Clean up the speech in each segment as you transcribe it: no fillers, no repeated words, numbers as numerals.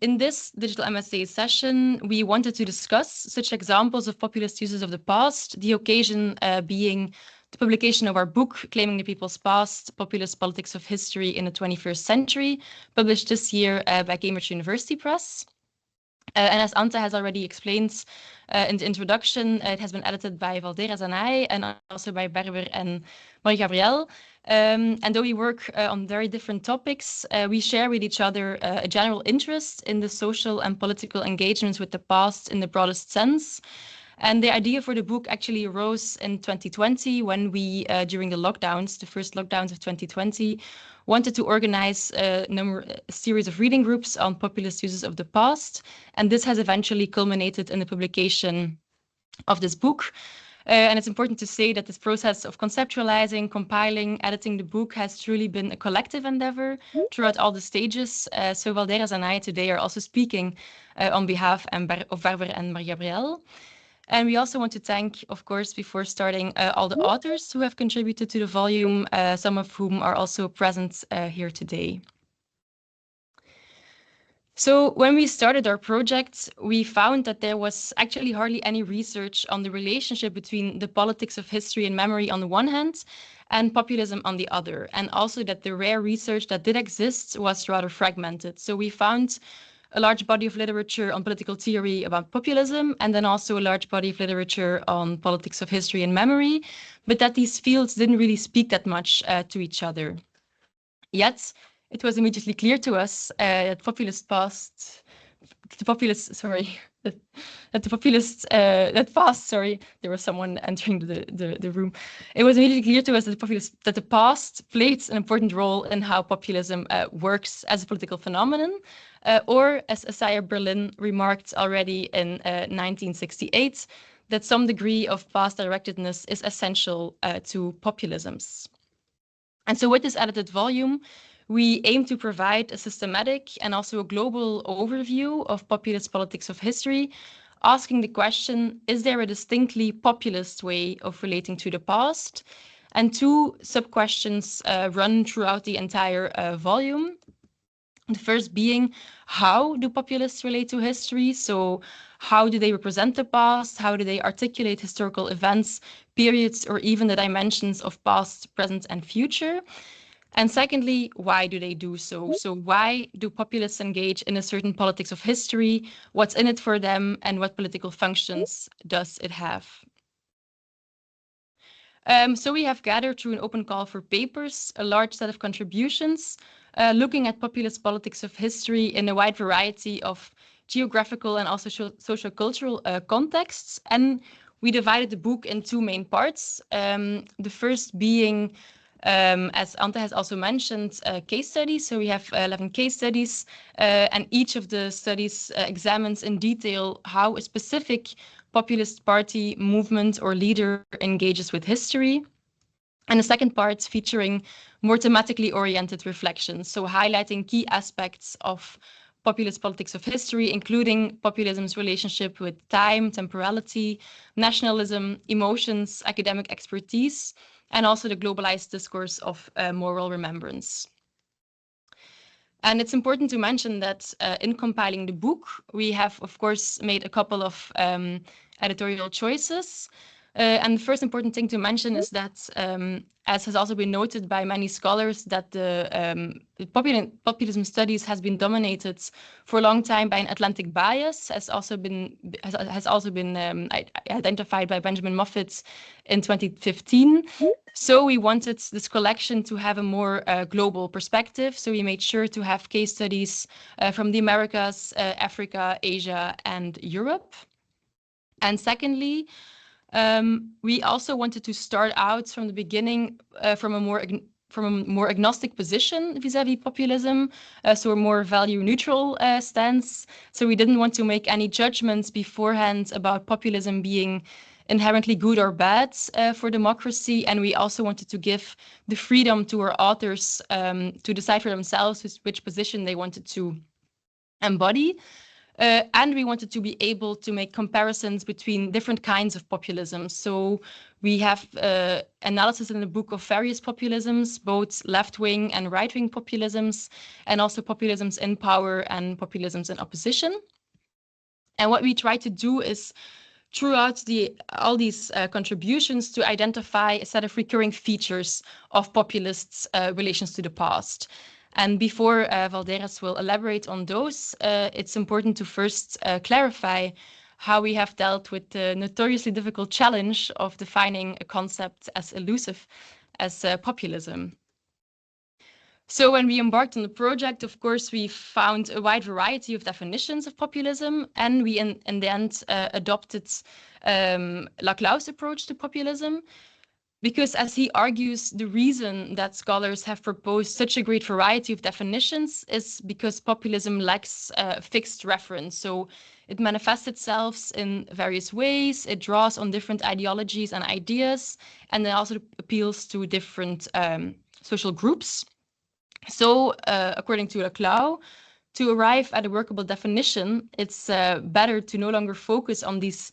in this digital MSA session, we wanted to discuss such examples of populist uses of the past, the occasion being the publication of our book, Claiming the People's Past, Populist Politics of History in the 21st Century, published this year by Cambridge University Press. And as Ante has already explained in the introduction, it has been edited by Valderas and I, and also by Berber and Marie-Gabrielle. And though we work on very different topics, we share with each other a general interest in the social and political engagements with the past in the broadest sense. And the idea for the book actually arose in 2020 when we, during the lockdowns, the first lockdowns of 2020, wanted to organize a series of reading groups on populist uses of the past. And this has eventually culminated in the publication of this book. And it's important to say that this process of conceptualizing, compiling, editing the book has truly been a collective endeavor throughout all the stages. So Valderas and I today are also speaking on behalf of Berber and Marie-Gabrielle. And we also want to thank, of course, before starting, all the authors who have contributed to the volume, some of whom are also present here today. So when we started our project, we found that there was actually hardly any research on the relationship between the politics of history and memory on the one hand and populism on the other, and also that the rare research that did exist was rather fragmented. So we found a large body of literature on political theory about populism, and then also a large body of literature on politics of history and memory, but that these fields didn't really speak that much to each other. Yet, it was immediately clear to us that there was someone entering the room. It was immediately clear to us that the past played an important role in how populism works as a political phenomenon, or as Isaiah Berlin remarked already in 1968, that some degree of past directedness is essential to populisms. And so with this edited volume, we aim to provide a systematic and also a global overview of populist politics of history, asking the question, is there a distinctly populist way of relating to the past? And two sub-questions run throughout the entire volume. The first being, how do populists relate to history? So how do they represent the past? How do they articulate historical events, periods, or even the dimensions of past, present, and future? And secondly, why do they do so? So why do populists engage in a certain politics of history? What's in it for them, and what political functions does it have? So we have gathered through an open call for papers a large set of contributions looking at populist politics of history in a wide variety of geographical and also socio-cultural contexts. And we divided the book in two main parts. The first being, as Ante has also mentioned, case studies. So we have 11 case studies, and each of the studies examines in detail how a specific populist party, movement, or leader engages with history. And the second part featuring more thematically oriented reflections, so highlighting key aspects of populist politics of history, including populism's relationship with time, temporality, nationalism, emotions, academic expertise, and also the globalized discourse of moral remembrance. And it's important to mention that in compiling the book, we have, of course, made a couple of editorial choices. And the first important thing to mention is that, as has also been noted by many scholars, that the populism studies has been dominated for a long time by an Atlantic bias, has also been identified by Benjamin Moffitt in 2015. So we wanted this collection to have a more global perspective. So we made sure to have case studies from the Americas, Africa, Asia, and Europe. And secondly, we also wanted to start out from the beginning from a more agnostic position vis-a-vis populism, so a more value-neutral stance. So we didn't want to make any judgments beforehand about populism being inherently good or bad for democracy, and we also wanted to give the freedom to our authors to decide for themselves which position they wanted to embody. And we wanted to be able to make comparisons between different kinds of populism. So we have analysis in the book of various populisms, both left-wing and right-wing populisms, and also populisms in power and populisms in opposition. And what we try to do is throughout all these contributions to identify a set of recurring features of populists' relations to the past. And before Valderas will elaborate on those, it's important to first clarify how we have dealt with the notoriously difficult challenge of defining a concept as elusive as populism. So when we embarked on the project, of course, we found a wide variety of definitions of populism, and we in the end adopted Laclau's approach to populism, because as he argues, the reason that scholars have proposed such a great variety of definitions is because populism lacks fixed reference. So it manifests itself in various ways, it draws on different ideologies and ideas, and it also appeals to different social groups. So, according to Laclau, to arrive at a workable definition, it's better to no longer focus on these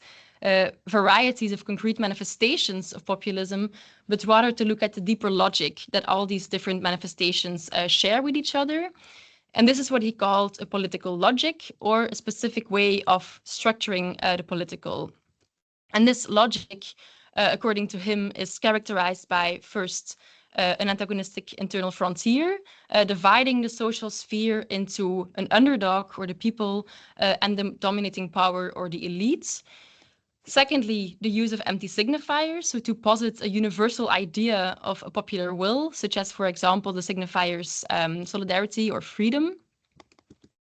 varieties of concrete manifestations of populism, but rather to look at the deeper logic that all these different manifestations share with each other. And this is what he called a political logic, or a specific way of structuring the political. And this logic, according to him, is characterized by first an antagonistic internal frontier, dividing the social sphere into an underdog or the people and the dominating power or the elites. Secondly, the use of empty signifiers, so to posit a universal idea of a popular will, such as, for example, the signifiers solidarity or freedom.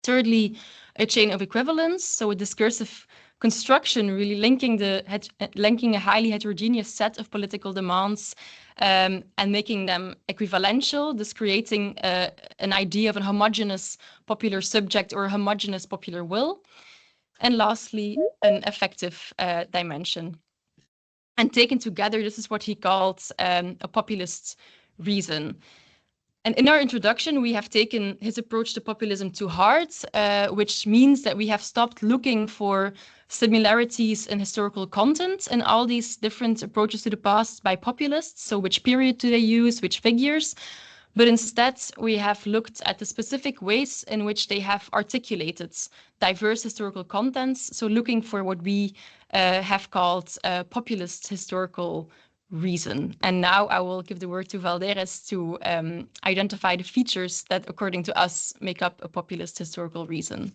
Thirdly, a chain of equivalence, so a discursive construction, really linking a highly heterogeneous set of political demands and making them equivalential, thus creating an idea of a homogeneous popular subject or a homogeneous popular will. And lastly, an affective dimension. And taken together, this is what he called a populist reason. And in our introduction, we have taken his approach to populism to heart, which means that we have stopped looking for similarities in historical content in all these different approaches to the past by populists. So which period do they use, which figures? But instead, we have looked at the specific ways in which they have articulated diverse historical contents. So looking for what we have called populist historical reason. And now I will give the word to Valderas to identify the features that, according to us, make up a populist historical reason.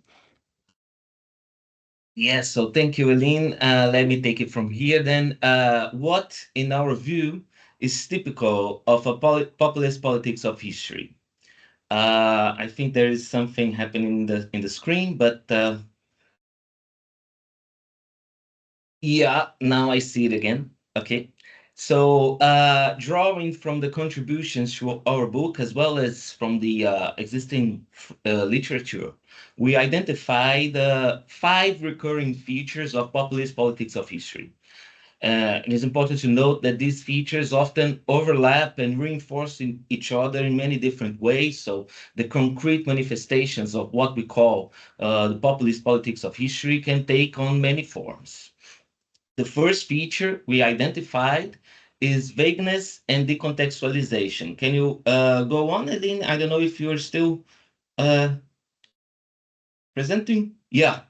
Yes, so thank you, Eileen. Let me take it from here then. What, in our view, is typical of a populist politics of history? I think there is something happening in the screen, but yeah, now I see it again. Okay. So, drawing from the contributions to our book, as well as from the existing literature, we identify the 5 recurring features of populist politics of history. It is important to note that these features often overlap and reinforce each other in many different ways. So, the concrete manifestations of what we call the populist politics of history can take on many forms. The first feature we identified is vagueness and decontextualization. Can you go on, Aline? I don't know if you're still uh, presenting. Yeah.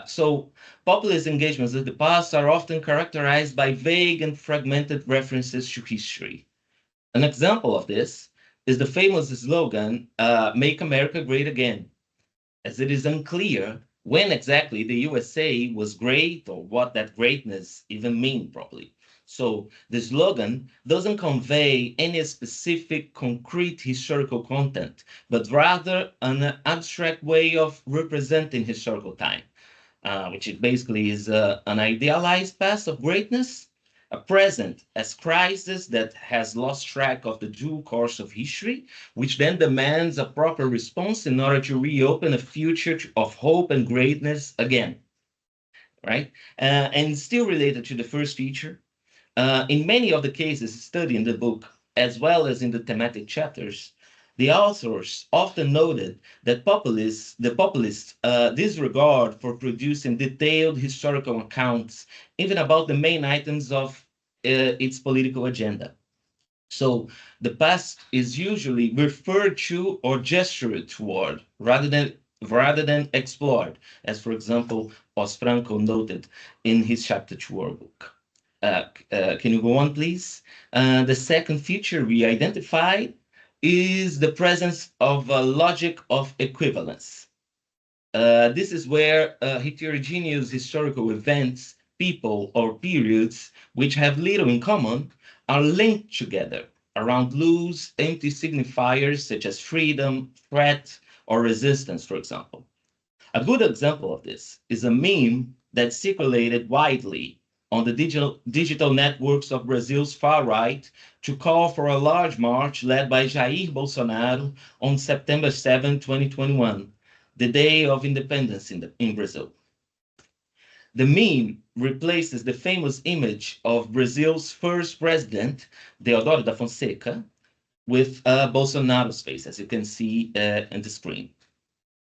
So populist engagements of the past are often characterized by vague and fragmented references to history. An example of this is the famous slogan, Make America Great Again, as it is unclear when exactly the USA was great or what that greatness even mean properly. So the slogan doesn't convey any specific concrete historical content, but rather an abstract way of representing historical time, which it basically is an idealized past of greatness, a present as crisis that has lost track of the due course of history, which then demands a proper response in order to reopen a future of hope and greatness again, right? And still related to the first feature, in many of the cases studied in the book, as well as in the thematic chapters, The authors often noted that the populist disregard for producing detailed historical accounts, even about the main items of its political agenda. So the past is usually referred to or gestured toward rather than explored, as for example, Os Franco noted in his chapter 2 book. Can you go on, please? The second feature we identified is the presence of a logic of equivalence. This is where heterogeneous historical events, people, or periods which have little in common are linked together around loose, empty signifiers such as freedom, threat, or resistance, for example. A good example of this is a meme that circulated widely on the digital networks of Brazil's far right to call for a large march led by Jair Bolsonaro on September 7, 2021, the day of independence in Brazil. The meme replaces the famous image of Brazil's first president, Deodoro da Fonseca, with Bolsonaro's face, as you can see in the screen.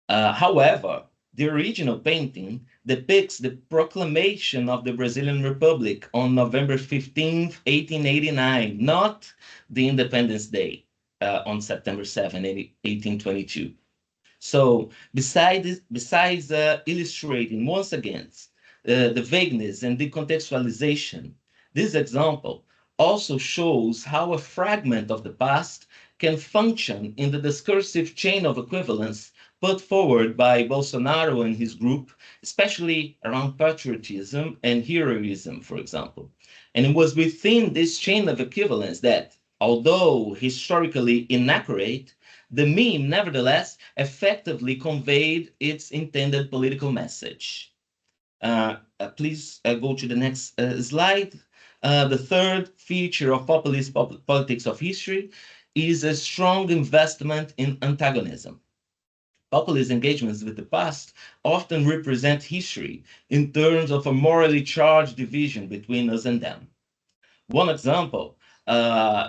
However, the original painting depicts the proclamation of the Brazilian Republic on November 15th, 1889, not the Independence Day on September 7, 1822. So, besides illustrating once again the vagueness and decontextualization, this example also shows how a fragment of the past can function in the discursive chain of equivalence put forward by Bolsonaro and his group, especially around patriotism and heroism, for example. And it was within this chain of equivalence that, although historically inaccurate, the meme nevertheless effectively conveyed its intended political message. Please go to the next slide. The third feature of populist politics of history is a strong investment in antagonism. Populist engagements with the past often represent history in terms of a morally charged division between us and them. One example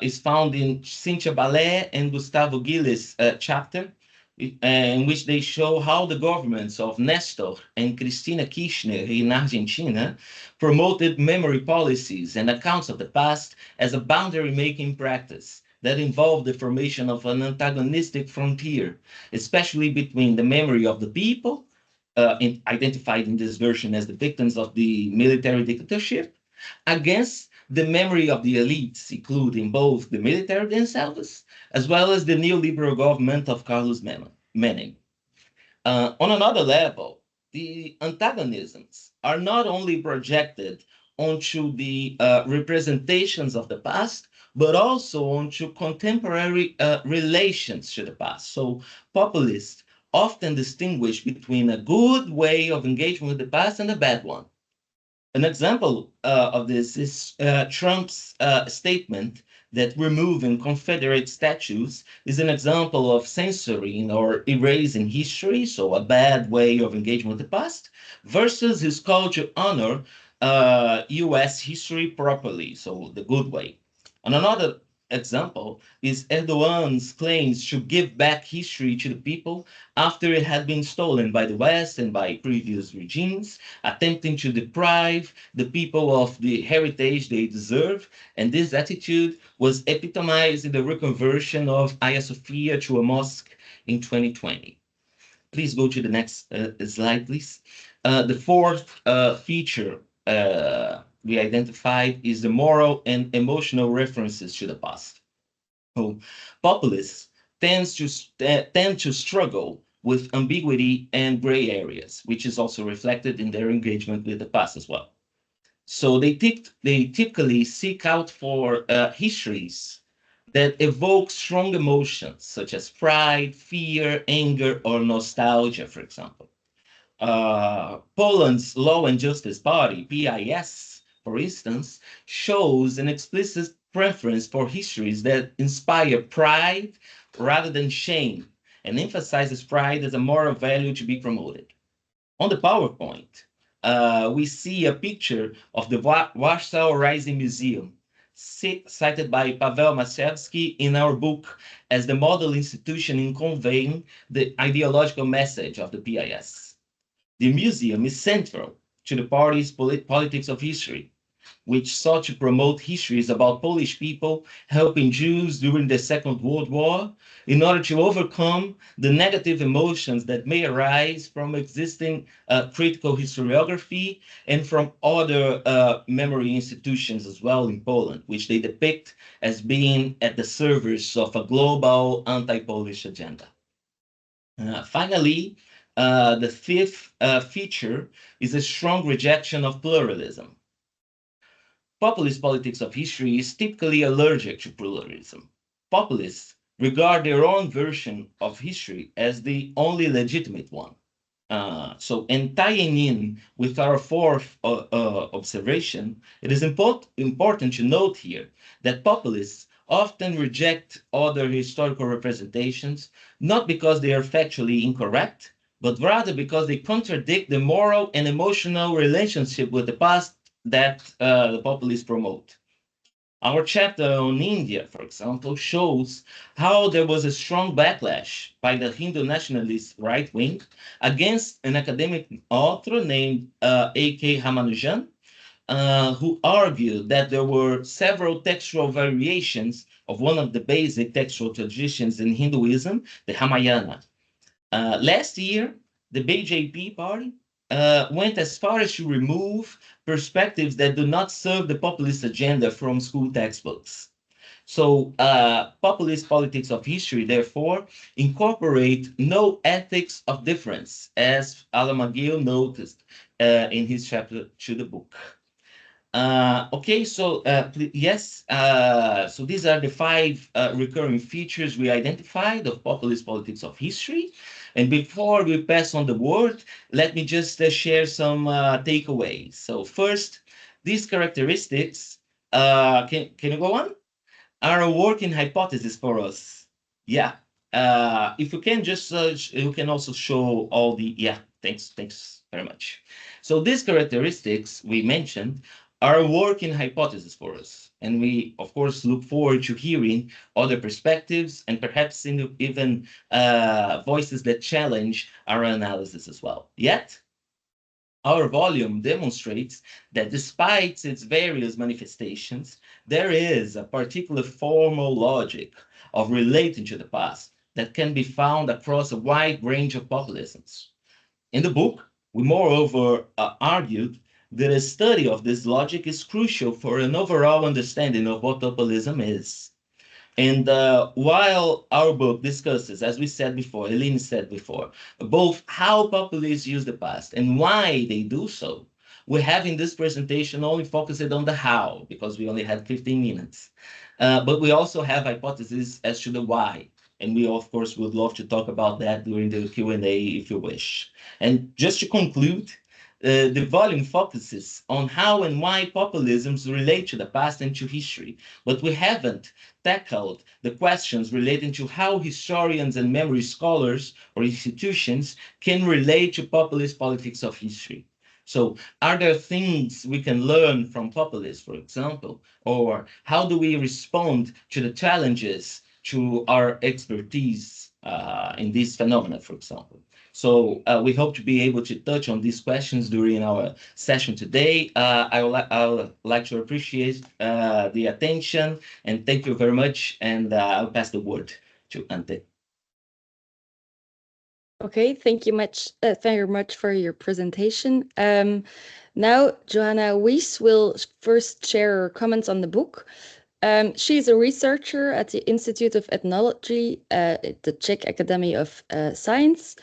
is found in Cynthia Ballet and Gustavo Gilles' chapter, in which they show how the governments of Nestor and Cristina Kirchner in Argentina promoted memory policies and accounts of the past as a boundary-making practice that involved the formation of an antagonistic frontier, especially between the memory of the people, identified in this version as the victims of the military dictatorship, against the memory of the elites, including both the military themselves, as well as the neoliberal government of Carlos Menem. On another level, the antagonisms are not only projected onto the representations of the past, but also onto contemporary relations to the past. So populists often distinguish between a good way of engaging with the past and a bad one. An example of this is Trump's statement that removing Confederate statues is an example of censoring or erasing history, so a bad way of engaging with the past, versus his call to honor US history properly, so the good way. And another example is Erdogan's claims to give back history to the people after it had been stolen by the West and by previous regimes, attempting to deprive the people of the heritage they deserve. And this attitude was epitomized in the reconversion of Hagia Sophia to a mosque in 2020. Please go to the next slide, please. The fourth feature we identified is the moral and emotional references to the past. So, populists tend to struggle with ambiguity and gray areas, which is also reflected in their engagement with the past as well. So they typically seek out for histories that evoke strong emotions such as pride, fear, anger, or nostalgia, for example. Poland's Law and Justice Party, PIS, for instance, shows an explicit preference for histories that inspire pride rather than shame and emphasizes pride as a moral value to be promoted. On the PowerPoint, we see a picture of the Warsaw Rising Museum, cited by Paweł Masiewski in our book as the model institution in conveying the ideological message of the PIS. The museum is central to the party's politics of history, which sought to promote histories about Polish people helping Jews during the Second World War in order to overcome the negative emotions that may arise from existing critical historiography and from other memory institutions as well in Poland, which they depict as being at the service of a global anti-Polish agenda. Finally, the fifth feature is a strong rejection of pluralism. Populist politics of history is typically allergic to pluralism. Populists regard their own version of history as the only legitimate one. And tying in with our fourth observation, it is important to note here that populists often reject other historical representations, not because they are factually incorrect, but rather because they contradict the moral and emotional relationship with the past that the populists promote. Our chapter on India, for example, shows how there was a strong backlash by the Hindu nationalist right wing against an academic author named A.K. Ramanujan, who argued that there were several textual variations of one of the basic textual traditions in Hinduism, the Ramayana. Last year, the BJP party went as far as to remove perspectives that do not serve the populist agenda from school textbooks. So populist politics of history, therefore, incorporate no ethics of difference, as Alan McGill noticed in his chapter to the book. Okay, so yes, so these are the five recurring features we identified of populist politics of history. And before we pass on the word, let me just share some takeaways. So first, these characteristics, can you go on? Are a working hypothesis for us. Yeah. If you can just, you can also show all the, yeah, thanks very much. So these characteristics we mentioned are a working hypothesis for us. And we, of course, look forward to hearing other perspectives and perhaps even voices that challenge our analysis as well. Yet, our volume demonstrates that despite its various manifestations, there is a particular formal logic of relating to the past that can be found across a wide range of populisms. In the book, we moreover argued that a study of this logic is crucial for an overall understanding of what populism is. And while our book discusses, as we said before, Helene said before, both how populists use the past and why they do so, we have in this presentation only focused on the how, because we only had 15 minutes. But we also have hypotheses as to the why. And we, of course, would love to talk about that during the Q&A if you wish. And just to conclude, the volume focuses on how and why populisms relate to the past and to history, but we haven't tackled the questions relating to how historians and memory scholars or institutions can relate to populist politics of history. So are there things we can learn from populists, for example, or how do we respond to the challenges to our expertise in these phenomena, for example? So we hope to be able to touch on these questions during our session today. I would like to appreciate the attention and thank you very much. And I'll pass the word to Ante. Okay, thank you very much for your presentation. Now, Johanna Weiss will first share her comments on the book. She's a researcher at the Institute of Ethnology at the Czech Academy of Science.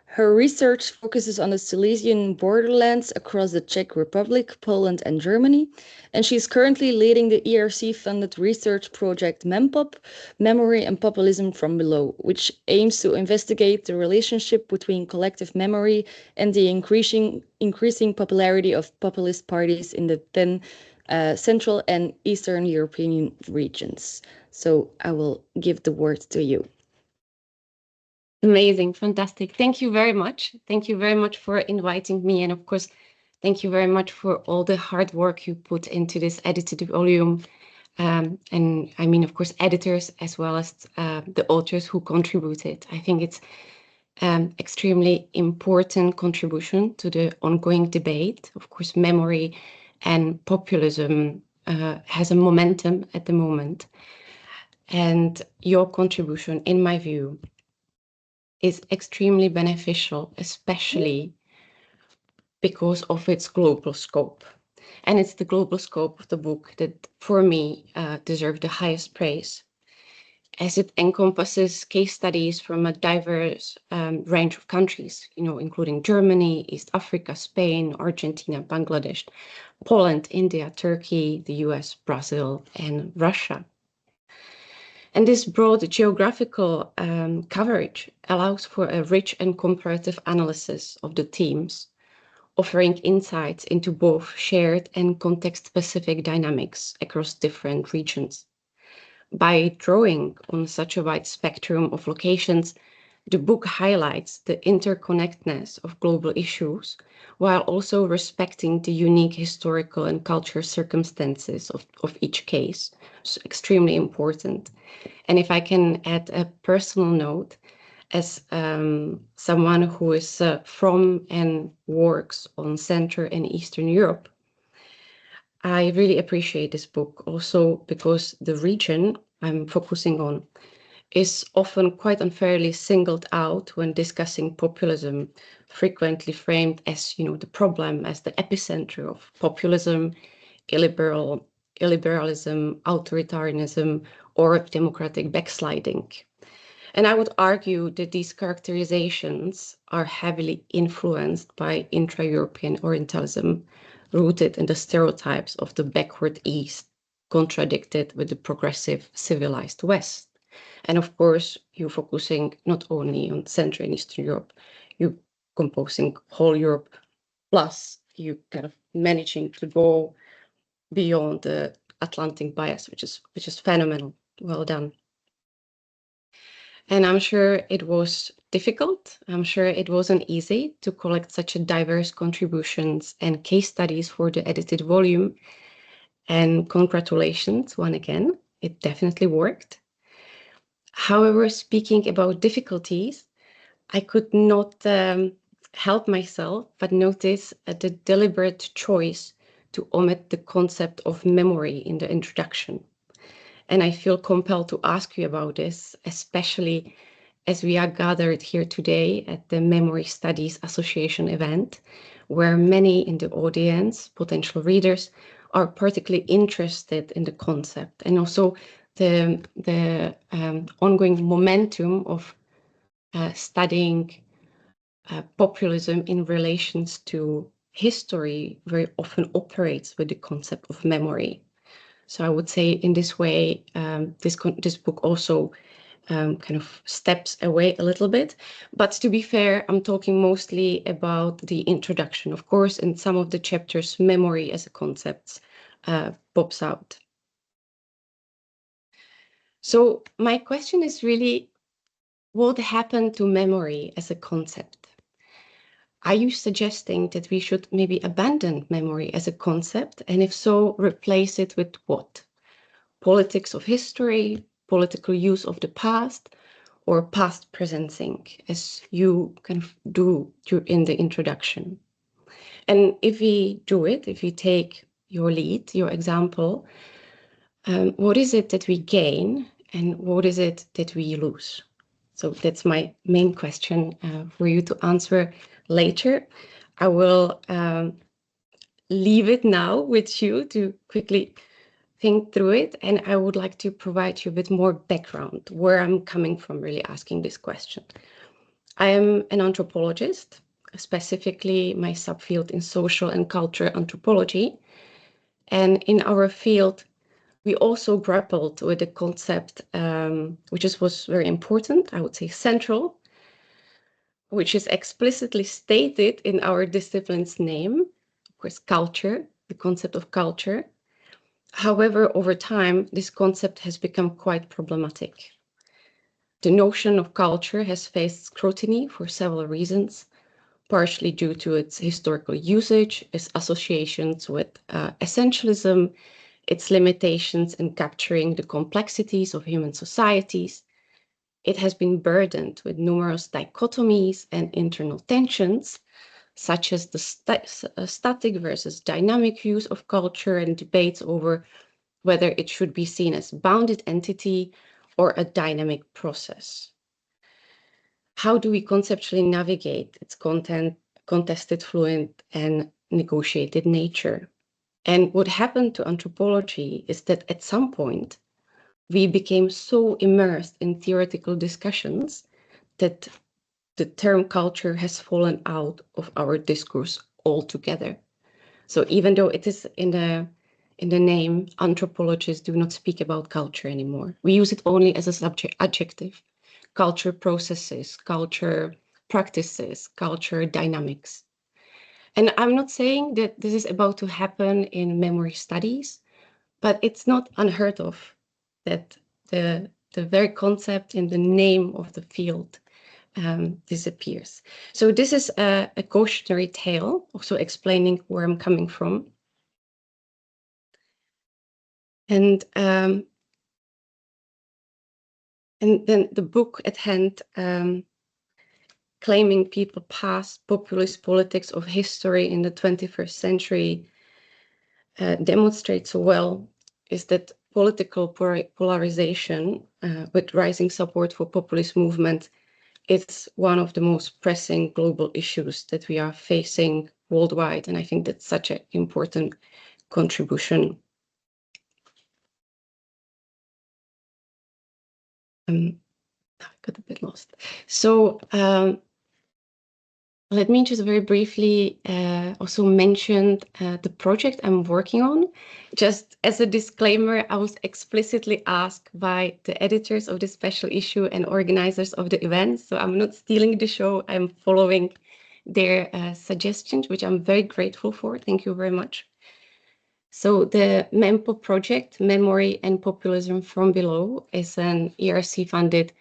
Her research focuses on the Silesian borderlands across the Czech Republic, Poland, and Germany, and she's currently leading the ERC-funded research project MEMPOP, Memory and Populism from Below, which aims to investigate the relationship between collective memory and the increasing popularity of populist parties in the then Central and Eastern European regions. So I will give the word to you. Amazing, fantastic. Thank you very much. Thank you very much for inviting me. And of course, thank you very much for all the hard work you put into this edited volume. and I mean, of course, editors as well as the authors who contributed. I think it's extremely important contribution to the ongoing debate. Of course, memory and populism has a momentum at the moment. And your contribution, in my view, is extremely beneficial, especially because of its global scope. And it's the global scope of the book that, for me, deserves the highest praise, as it encompasses case studies from a diverse range of countries, including Germany, East Africa, Spain, Argentina, Bangladesh, Poland, India, Turkey, the US, Brazil, and Russia. And this broad geographical coverage allows for a rich and comparative analysis of the themes, offering insights into both shared and context-specific dynamics across different regions. By drawing on such a wide spectrum of locations, the book highlights the interconnectedness of global issues while also respecting the unique historical and cultural circumstances of each case. It's extremely important. And if I can add a personal note, as someone who is from and works on Central and Eastern Europe, I really appreciate this book also because the region I'm focusing on is often quite unfairly singled out when discussing populism, frequently framed as, the problem as the epicenter of populism, illiberalism, authoritarianism, or democratic backsliding. And I would argue that these characterizations are heavily influenced by intra-European Orientalism, rooted in the stereotypes of the backward East, contradicted with the progressive civilized West. And of course, you're focusing not only on Central and Eastern Europe, you're composing whole Europe, plus you kind of managing to go beyond the Atlantic bias, which is phenomenal. Well done. And I'm sure it was difficult. I'm sure it wasn't easy to collect such a diverse contributions and case studies for the edited volume. And congratulations, once again, it definitely worked. However, speaking about difficulties, I could not help myself but notice the deliberate choice to omit the concept of memory in the introduction. And I feel compelled to ask you about this, especially as we are gathered here today at the Memory Studies Association event, where many in the audience, potential readers, are particularly interested in the concept and also the ongoing momentum of studying populism in relations to history very often operates with the concept of memory. So I would say in this way, this book also kind of steps away a little bit. But to be fair, I'm talking mostly about the introduction. Of course, in some of the chapters, memory as a concept pops out. So my question is really, what happened to memory as a concept? Are you suggesting that we should maybe abandon memory as a concept? And if so, replace it with what? Politics of history, political use of the past, or past presencing, as you kind of do in the introduction? And if we do it, if we take your lead, your example, what is it that we gain and what is it that we lose? So that's my main question for you to answer later. I will leave it now with you to quickly think through it, and I would like to provide you a bit more background where I'm coming from really asking this question. I am an anthropologist, specifically my subfield in social and culture anthropology. And in our field, we also grappled with the concept, which was very important, I would say central, which is explicitly stated in our discipline's name, of course, culture, the concept of culture. However, over time, this concept has become quite problematic. The notion of culture has faced scrutiny for several reasons, partially due to its historical usage, its associations with essentialism, its limitations in capturing the complexities of human societies. It has been burdened with numerous dichotomies and internal tensions, such as the static versus dynamic views of culture and debates over whether it should be seen as a bounded entity or a dynamic process. How do we conceptually navigate its contested, fluent, and negotiated nature? And what happened to anthropology is that at some point, we became so immersed in theoretical discussions that the term culture has fallen out of our discourse altogether. So even though it is in the name, anthropologists do not speak about culture anymore. We use it only as a subject adjective. Culture processes, culture practices, culture dynamics. And I'm not saying that this is about to happen in memory studies, but it's not unheard of that the very concept and the name of the field disappears. So this is a cautionary tale, also explaining where I'm coming from. And then the book at hand, Claiming People Past, Populist Politics of History in the 21st Century, demonstrates well is that political polarization with rising support for populist movement is one of the most pressing global issues that we are facing worldwide. And I think that's such an important contribution. I got a bit lost. So let me just very briefly also mention the project I'm working on. Just as a disclaimer, I was explicitly asked by the editors of this special issue and organizers of the event. So I'm not stealing the show. I'm following their suggestions, which I'm very grateful for. Thank you very much. So the MEMPO project, Memory and Populism from Below, is an ERC-funded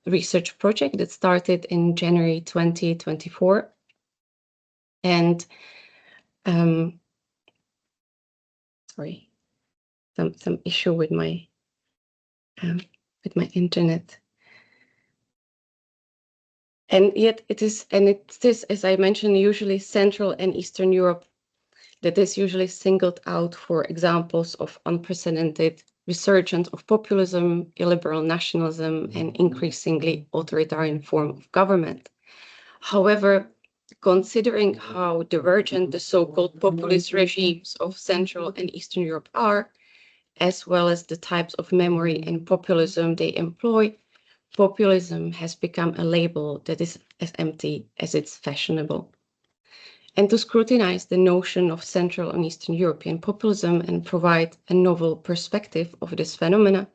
research project that started in January 2024. And sorry, some issue with my internet. And yet it is, as I mentioned, usually Central and Eastern Europe that is usually singled out for examples of unprecedented resurgence of populism, illiberal nationalism, and increasingly authoritarian form of government. However, considering how divergent the so-called populist regimes of Central and Eastern Europe are, as well as the types of memory and populism they employ, populism has become a label that is as empty as it's fashionable. And to scrutinize the notion of Central and Eastern European populism and provide a novel perspective of this phenomena,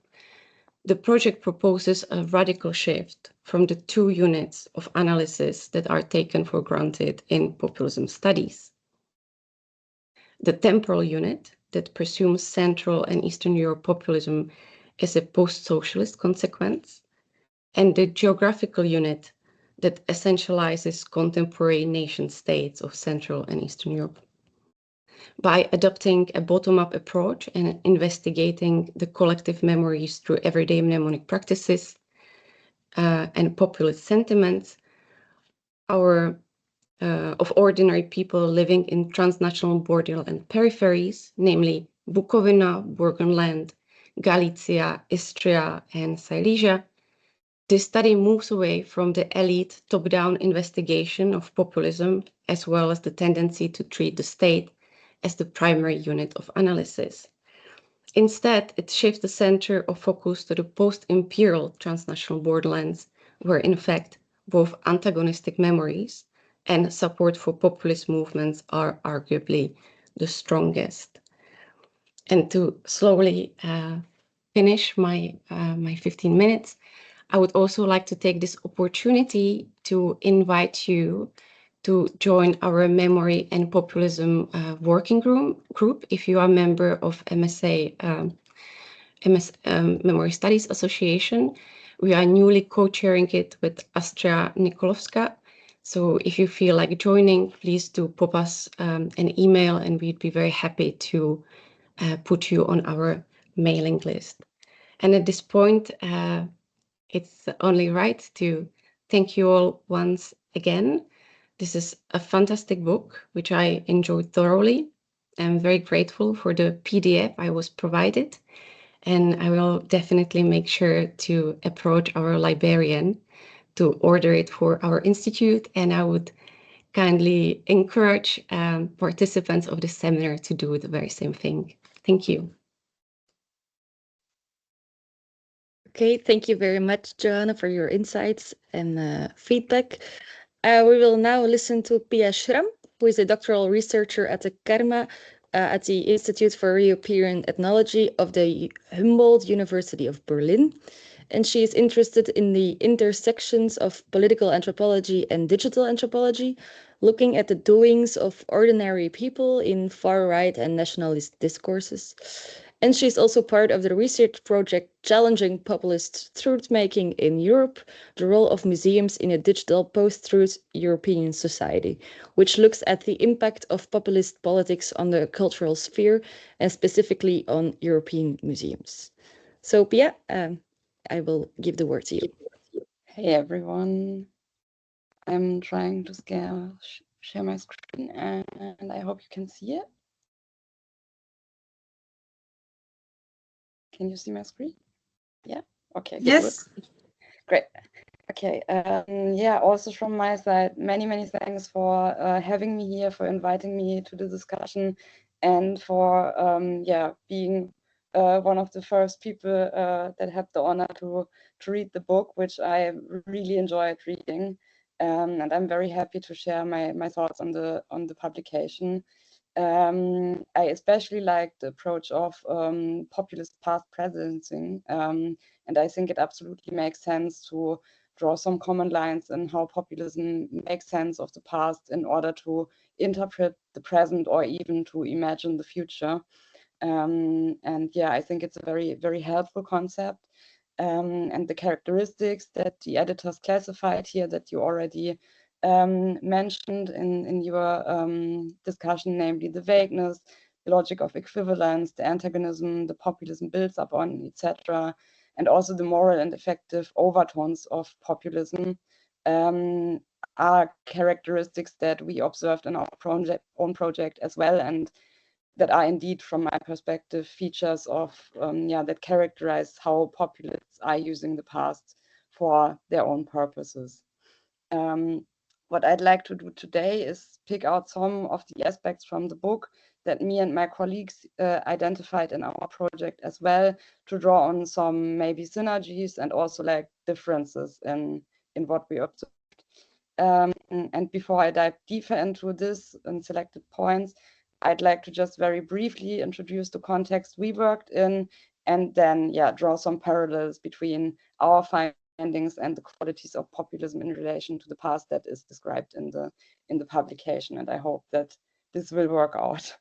the project proposes a radical shift from the two units of analysis that are taken for granted in populism studies. The temporal unit that presumes Central and Eastern Europe populism as a post-socialist consequence, and the geographical unit that essentializes contemporary nation-states of Central and Eastern Europe. By adopting a bottom-up approach and investigating the collective memories through everyday mnemonic practices and populist sentiments, of ordinary people living in transnational borderland peripheries, namely Bukovina, Burgenland, Galicia, Istria, and Silesia, this study moves away from the elite top-down investigation of populism, as well as the tendency to treat the state as the primary unit of analysis. Instead, it shifts the center of focus to the post-imperial transnational borderlands, where in fact both antagonistic memories and support for populist movements are arguably the strongest. And to slowly finish my 15 minutes, I would also like to take this opportunity to invite you to join our Memory and Populism working group if you are a member of MSA, Memory Studies Association. We are newly co-chairing it with Astria Nikolovska. So if you feel like joining, please do pop us an email and we'd be very happy to put you on our mailing list. And at this point, it's only right to thank you all once again. This is a fantastic book, which I enjoyed thoroughly. I'm very grateful for the PDF I was provided, and I will definitely make sure to approach our librarian to order it for our institute, and I would kindly encourage participants of the seminar to do the very same thing. Thank you. Okay, thank you very much, Johanna, for your insights and feedback. We will now listen to Pia Schramm, who is a doctoral researcher at the KARMA, at the Institute for European Ethnology of the Humboldt University of Berlin. And she is interested in the intersections of political anthropology and digital anthropology, looking at the doings of ordinary people in far-right and nationalist discourses. And she's also part of the research project Challenging Populist Truth-Making in Europe, the role of museums in a digital post-truth European society, which looks at the impact of populist politics on the cultural sphere and specifically on European museums. So Pia, I will give the word to you. Hey everyone, I'm trying to share my screen and I hope you can see it. Can you see my screen? Yeah, okay, good. Yes. Great. Okay, yeah, also from my side, many thanks for having me here, for inviting me to the discussion, and for yeah, being one of the first people that had the honor to read the book, which I really enjoyed reading, and I'm very happy to share my thoughts on the publication. I especially like the approach of populist past presencing, and I think it absolutely makes sense to draw some common lines in how populism makes sense of the past in order to interpret the present or even to imagine the future. And yeah, I think it's a very helpful concept. And the characteristics that the editors classified here that you already mentioned in your discussion, namely the vagueness, the logic of equivalence, the antagonism, the populism builds up on, etc., and also the moral and effective overtones of populism are characteristics that we observed in our own project as well, and that are indeed, from my perspective, features of yeah, that characterize how populists are using the past for their own purposes. What I'd like to do today is pick out some of the aspects from the book that me and my colleagues identified in our project as well, to draw on some maybe synergies and also like differences in what we observed. And before I dive deeper into this and selected points, I'd like to just very briefly introduce the context we worked in, and then yeah, draw some parallels between our findings and the qualities of populism in relation to the past that is described in the publication. And I hope that this will work out.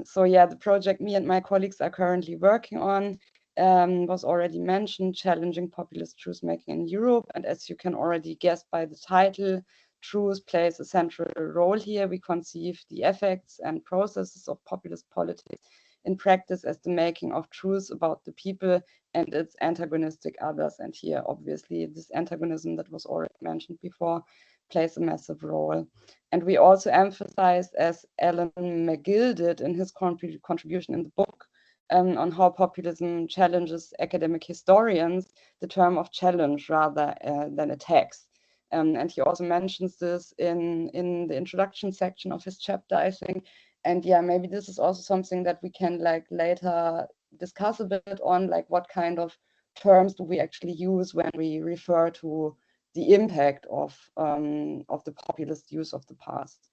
So yeah, the project me and my colleagues are currently working on was already mentioned, Challenging Populist Truth-Making in Europe. And as you can already guess by the title, truth plays a central role here. We conceive the effects and processes of populist politics in practice as the making of truths about the people and its antagonistic others. And here, obviously, this antagonism that was already mentioned before plays a massive role. And we also emphasize, as Alan McGill did in his contribution in the book, on how populism challenges academic historians, the term of challenge rather than attacks. And he also mentions this in the introduction section of his chapter, I think. And yeah, maybe this is also something that we can like later discuss a bit on, like what kind of terms do we actually use when we refer to the impact of the populist use of the past.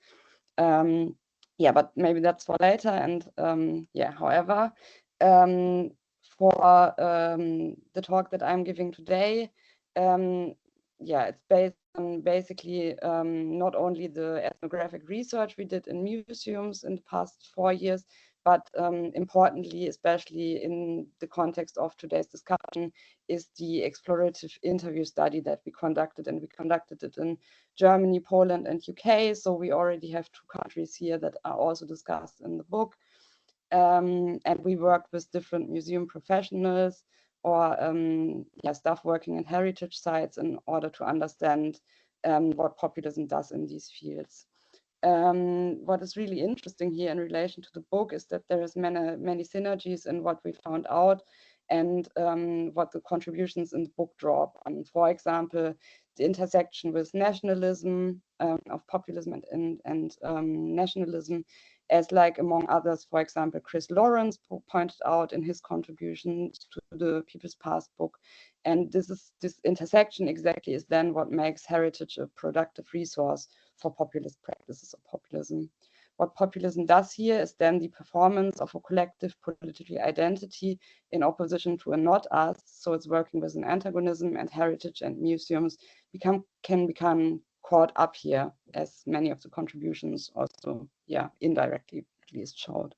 Yeah, but maybe that's for later. And yeah, however, for the talk that I'm giving today, yeah, it's based on basically not only the ethnographic research we did in museums in the past 4 years, but importantly, especially in the context of today's discussion, is the explorative interview study that we conducted. And we conducted it in Germany, Poland, and UK. So we already have 2 countries here that are also discussed in the book. And we worked with different museum professionals or staff working in heritage sites in order to understand what populism does in these fields. What is really interesting here in relation to the book is that there is many synergies in what we found out and what the contributions in the book draw upon. For example, the intersection with nationalism, of populism and nationalism, as like among others, for example, Chris Lawrence pointed out in his contribution to the People's Past book. And this intersection exactly is then what makes heritage a productive resource for populist practices of populism. What populism does here is then the performance of a collective political identity in opposition to a not us. So it's working with an antagonism, and heritage and museums can become caught up here, as many of the contributions also, indirectly at least showed.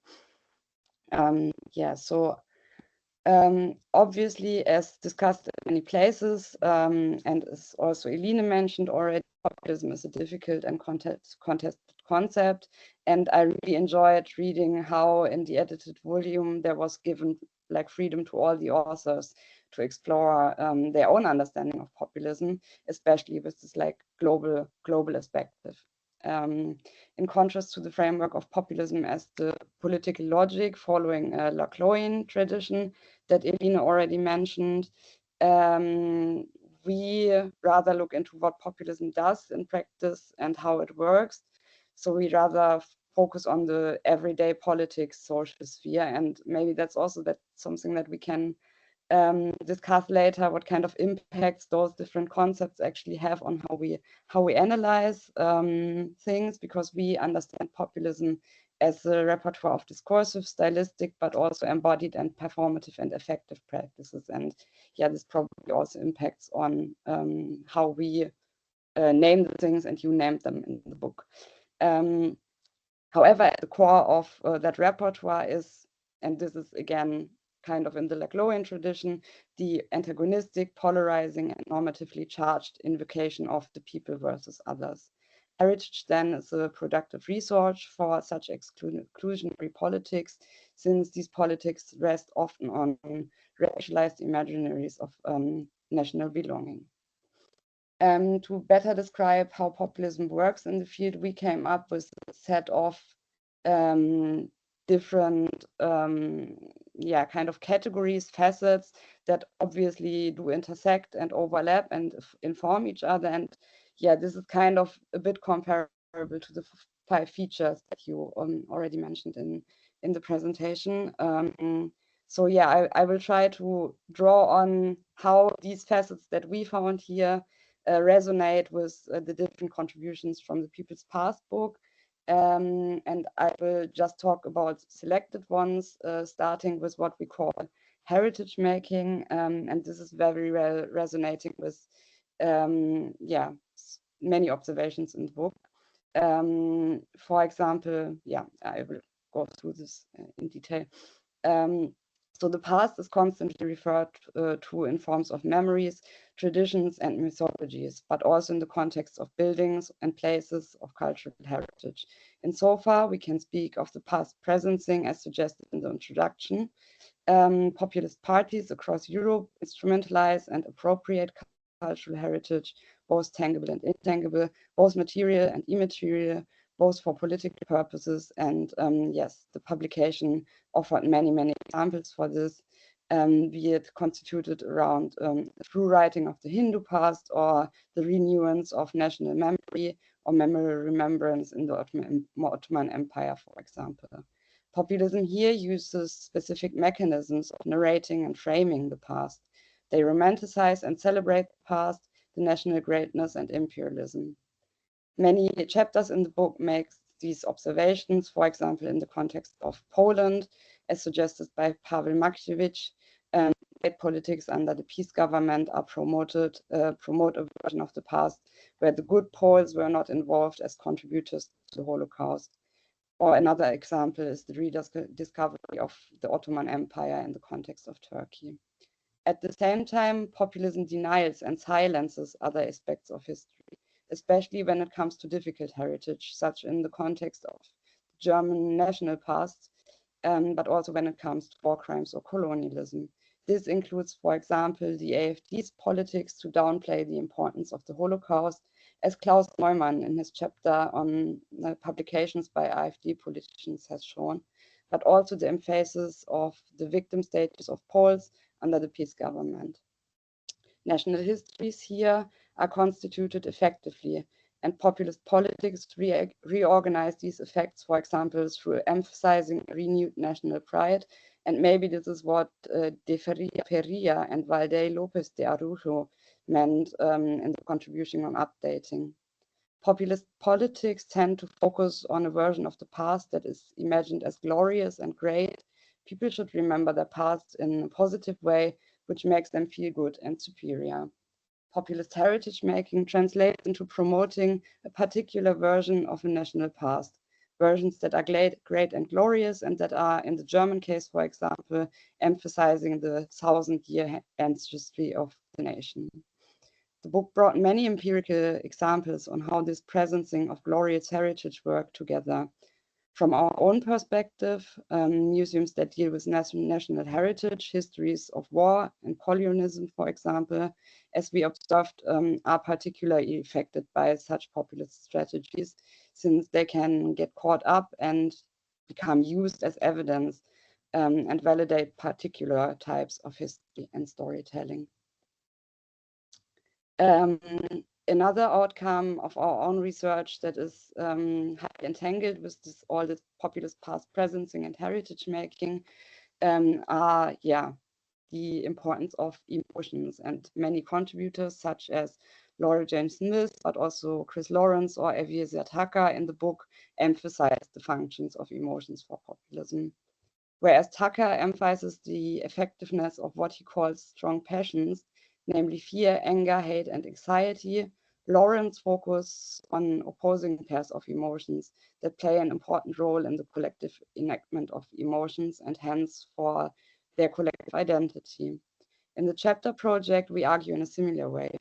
Obviously, as discussed in many places, and as also Eline mentioned already, populism is a difficult and contested concept. And I really enjoyed reading how in the edited volume there was given like freedom to all the authors to explore their own understanding of populism, especially with this like global perspective. In contrast to the framework of populism as the political logic following a Lacloian tradition that Eline already mentioned, we rather look into what populism does in practice and how it works. So we rather focus on the everyday politics, social sphere, and maybe that's also something that we can discuss later, what kind of impacts those different concepts actually have on how we analyze things, because we understand populism as a repertoire of discursive, stylistic, but also embodied and performative and effective practices. And this probably also impacts on how we name the things, and you named them in the book. However, at the core of that repertoire is, and this is again kind of in the Lacloian tradition, the antagonistic, polarizing, and normatively charged invocation of the people versus others. Heritage then is a productive resource for such exclusionary politics, since these politics rest often on racialized imaginaries of national belonging. To better describe how populism works in the field, we came up with a set of different kind of categories, facets that obviously do intersect and overlap and inform each other. And this is kind of a bit comparable to the 5 features that you already mentioned in the presentation. I will try to draw on how these facets that we found here resonate with the different contributions from the People's Past book. And I will just talk about selected ones, starting with what we call heritage making. And this is very well resonating with many observations in the book. For example, I will go through this in detail. So the past is constantly referred to in forms of memories, traditions, and mythologies, but also in the context of buildings and places of cultural heritage. And so far, we can speak of the past presencing as suggested in the introduction. Populist parties across Europe instrumentalize and appropriate cultural heritage, both tangible and intangible, both material and immaterial, both for political purposes. And the publication offered many examples for this, be it constituted around the true writing of the Hindu past, or the renewance of national memory or memory remembrance in the Ottoman Empire, for example. Populism here uses specific mechanisms of narrating and framing the past. They romanticize and celebrate the past, the national greatness and imperialism. Many chapters in the book make these observations, for example, in the context of Poland, as suggested by Paweł Makiewicz. State politics under the peace government are promote a version of the past where the good Poles were not involved as contributors to the Holocaust. Or another example is the rediscovery of the Ottoman Empire in the context of Turkey. At the same time, populism denies and silences other aspects of history, especially when it comes to difficult heritage, such in the context of the German national past. but also when it comes to war crimes or colonialism. This includes, for example, the AfD's politics to downplay the importance of the Holocaust, as Klaus Neumann in his chapter on publications by AfD politicians has shown, but also the emphasis of the victim status of Poles under the peace government. National histories here are constituted effectively, and populist politics reorganize these effects, for example, through emphasizing renewed national pride. And maybe this is what De Peria and Valde Lopez de Araujo meant in the contribution on updating. Populist politics tend to focus on a version of the past that is imagined as glorious and great. People should remember their past in a positive way, which makes them feel good and superior. Populist heritage making translates into promoting a particular version of a national past, versions that are great and glorious, and that are, in the German case, for example, emphasizing the 1,000-year ancestry of the nation. The book brought many empirical examples on how this presencing of glorious heritage work together. From our own perspective, museums that deal with national heritage, histories of war and colonialism, for example, as we observed, are particularly affected by such populist strategies, since they can get caught up and become used as evidence and validate particular types of history and storytelling. Another outcome of our own research that is highly entangled with all this populist past presencing and heritage making are the importance of emotions, and many contributors such as Laura Jane Smith, but also Chris Lawrence or Evie Tucker in the book emphasize the functions of emotions for populism. Whereas Tucker emphasizes the effectiveness of what he calls strong passions, namely fear, anger, hate, and anxiety, Lawrence focuses on opposing pairs of emotions that play an important role in the collective enactment of emotions and hence for their collective identity. In the chapter project, we argue in a similar way.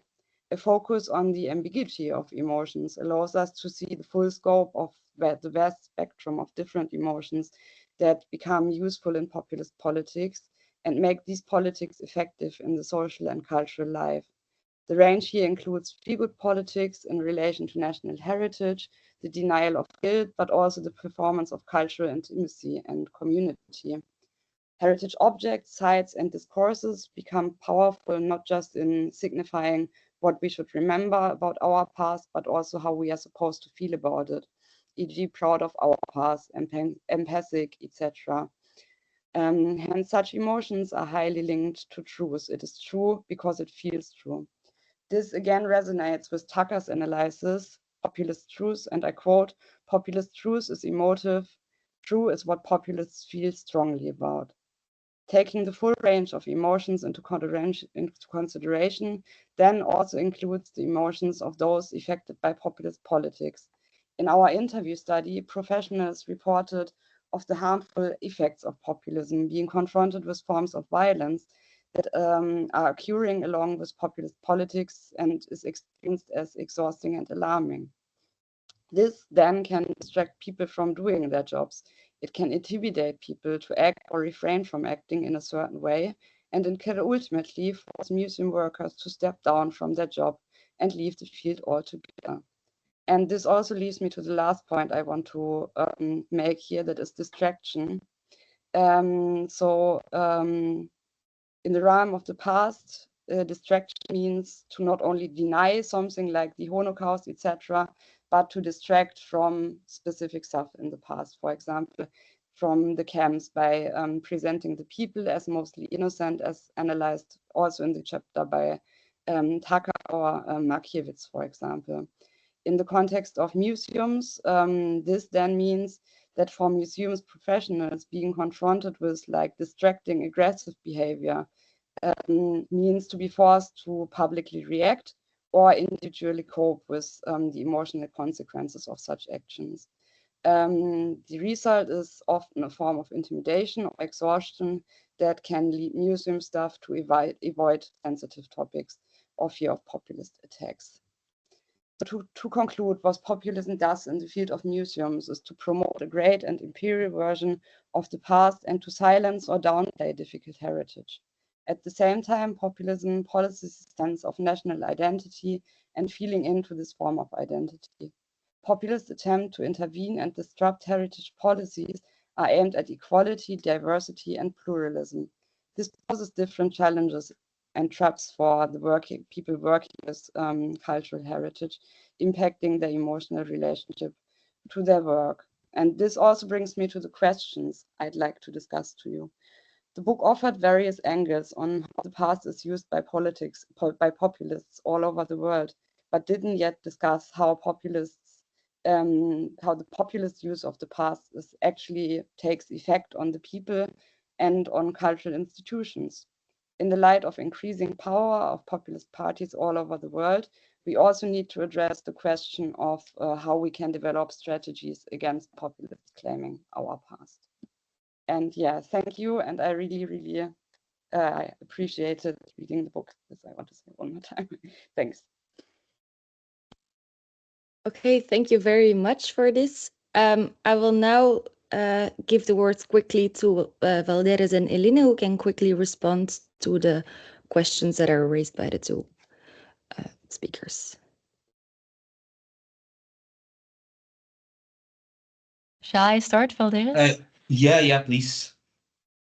A focus on the ambiguity of emotions allows us to see the full scope of the vast spectrum of different emotions that become useful in populist politics and make these politics effective in the social and cultural life. The range here includes feel-good politics in relation to national heritage, the denial of guilt, but also the performance of cultural intimacy and community. Heritage objects, sites, and discourses become powerful not just in signifying what we should remember about our past, but also how we are supposed to feel about it, e.g. proud of our past, empathic, etc. Hence, such emotions are highly linked to truth. It is true because it feels true. This again resonates with Tucker's analysis, populist truth, and I quote, populist truth is emotive, true is what populists feel strongly about. Taking the full range of emotions into consideration then also includes the emotions of those affected by populist politics. In our interview study, professionals reported of the harmful effects of populism, being confronted with forms of violence that are occurring along with populist politics and is experienced as exhausting and alarming. This then can distract people from doing their jobs. It can intimidate people to act or refrain from acting in a certain way, and it can ultimately force museum workers to step down from their job and leave the field altogether. And this also leads me to the last point I want to make here, that is distraction. In the realm of the past, distraction means to not only deny something like the Holocaust, etc., but to distract from specific stuff in the past. For example, from the camps by presenting the people as mostly innocent, as analyzed also in the chapter by Tucker or Markiewicz, for example. In the context of museums, this then means that for museums professionals, being confronted with like distracting, aggressive behavior means to be forced to publicly react or individually cope with the emotional consequences of such actions. The result is often a form of intimidation or exhaustion that can lead museum staff to avoid sensitive topics or fear of populist attacks. To conclude, what populism does in the field of museums is to promote a great and imperial version of the past and to silence or downplay difficult heritage. At the same time, populism policies a sense of national identity and feeling into this form of identity. Populist attempts to intervene and disrupt heritage policies are aimed at equality, diversity, and pluralism. This poses different challenges and traps for the people working with cultural heritage, impacting their emotional relationship to their work. And this also brings me to the questions I'd like to discuss to you. The book offered various angles on how the past is used by by populists all over the world, but didn't yet discuss how the populist use of the past actually takes effect on the people and on cultural institutions. In the light of increasing power of populist parties all over the world, we also need to address the question of how we can develop strategies against populists claiming our past. And yeah, thank you. And I really appreciated reading the book. This I want to say one more time. Thanks. Okay, thank you very much for this. I will now give the words quickly to Valderes and Eline, who can quickly respond to the questions that are raised by the two speakers. Shall I start, Valderes? Yeah, please.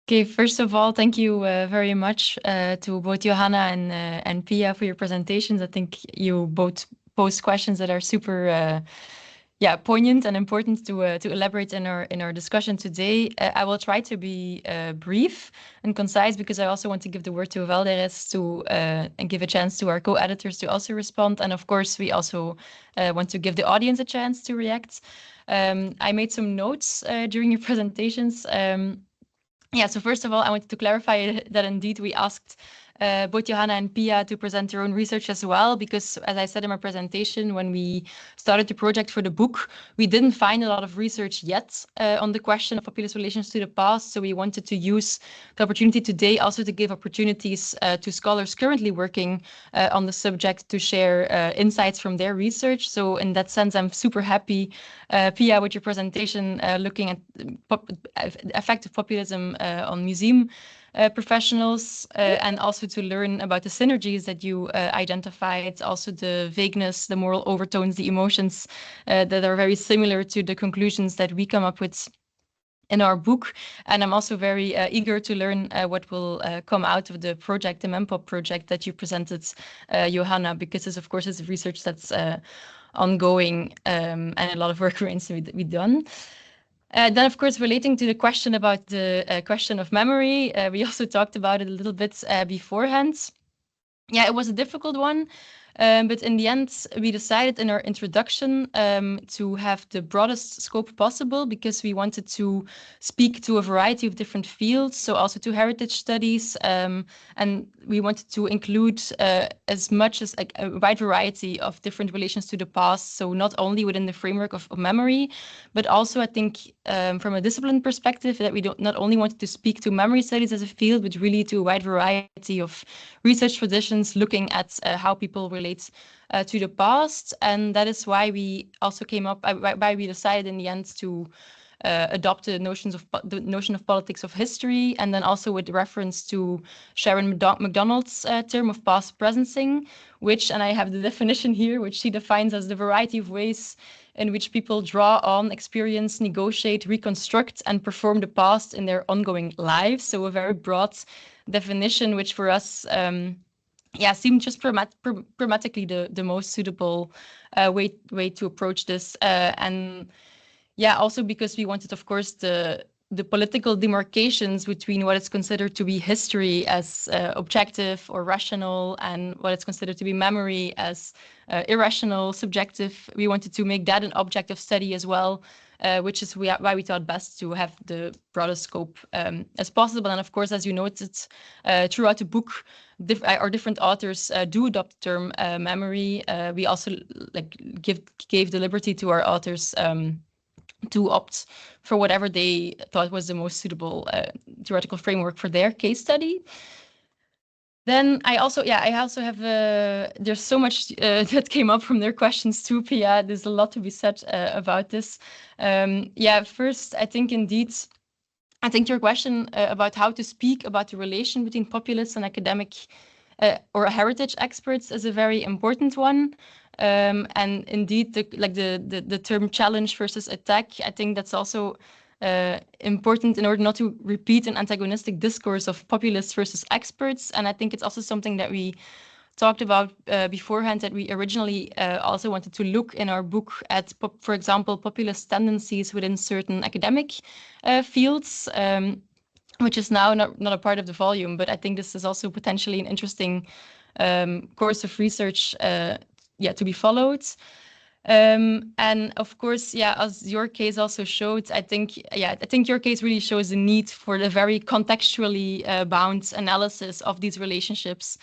Okay, first of all, thank you very much to both Johanna and Pia for your presentations. I think you both posed questions that are super poignant and important to elaborate in our discussion today. I will try to be brief and concise because I also want to give the word to Valderes and give a chance to our co-editors to also respond. And of course, we also want to give the audience a chance to react. I made some notes during your presentations. So first of all, I wanted to clarify that indeed we asked both Johanna and Pia to present their own research as well, because as I said in my presentation, when we started the project for the book, we didn't find a lot of research yet on the question of populist relations to the past. So we wanted to use the opportunity today also to give opportunities to scholars currently working on the subject to share insights from their research. So in that sense, I'm super happy, Pia, with your presentation looking at effective populism on museum professionals and also to learn about the synergies that you identified, also the vagueness, the moral overtones, the emotions that are very similar to the conclusions that we come up with in our book. And I'm also very eager to learn what will come out of the project, the MEMPOP project that you presented, Johanna, because this, of course, is research that's ongoing and a lot of work remains to be done. Then, of course, relating to the question about the question of memory, we also talked about it a little bit beforehand. Yeah, it was a difficult one. But in the end, we decided in our introduction to have the broadest scope possible because we wanted to speak to a variety of different fields, so also to heritage studies, and we wanted to include as much as a wide variety of different relations to the past, so not only within the framework of memory, but also I think from a discipline perspective that we not only wanted to speak to memory studies as a field, but really to a wide variety of research traditions looking at how people relate to the past. And that is why we also came up, why we decided in the end to adopt the notion of politics of history, and then also with reference to Sharon McDonald's term of past presencing, which, and I have the definition here, which she defines as the variety of ways in which people draw on, experience, negotiate, reconstruct, and perform the past in their ongoing lives. So a very broad definition, which for us seemed just pragmatically the most suitable way to approach this. Also because we wanted, of course, the political demarcations between what is considered to be history as objective or rational and what is considered to be memory as irrational, subjective. We wanted to make that an object of study as well, which is why we thought best to have the broadest scope as possible. And of course, as you noted, throughout the book, our different authors do adopt the term memory. We also gave the liberty to our authors to opt for whatever they thought was the most suitable theoretical framework for their case study. Then I also have, there's so much that came up from their questions too, Pia. There's a lot to be said about this. First, I think indeed, your question about how to speak about the relation between populists and academic or heritage experts is a very important one. And indeed, the term challenge versus attack, I think that's also important in order not to repeat an antagonistic discourse of populists versus experts. And I think it's also something that we talked about beforehand, that we originally also wanted to look in our book at, for example, populist tendencies within certain academic fields, which is now not a part of the volume. But I think this is also potentially an interesting course of research to be followed. And of course, as your case also showed, I think your case really shows the need for the very contextually bound analysis of these relationships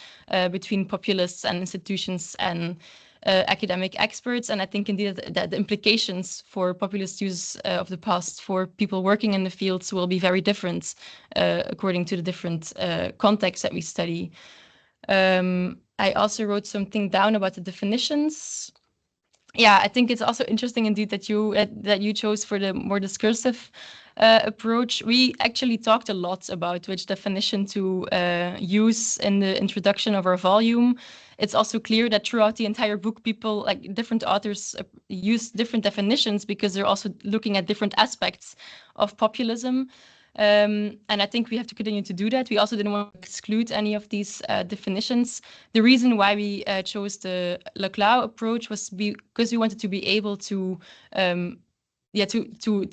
between populists and institutions and academic experts. And I think indeed that the implications for populist use of the past for people working in the fields will be very different according to the different contexts that we study. I also wrote something down about the definitions. I think it's also interesting indeed that you chose for the more discursive approach. We actually talked a lot about which definition to use in the introduction of our volume. It's also clear that throughout the entire book, people, like different authors, use different definitions because they're also looking at different aspects of populism. And I think we have to continue to do that. We also didn't want to exclude any of these definitions. The reason why we chose the Laclau approach was because we wanted to be able to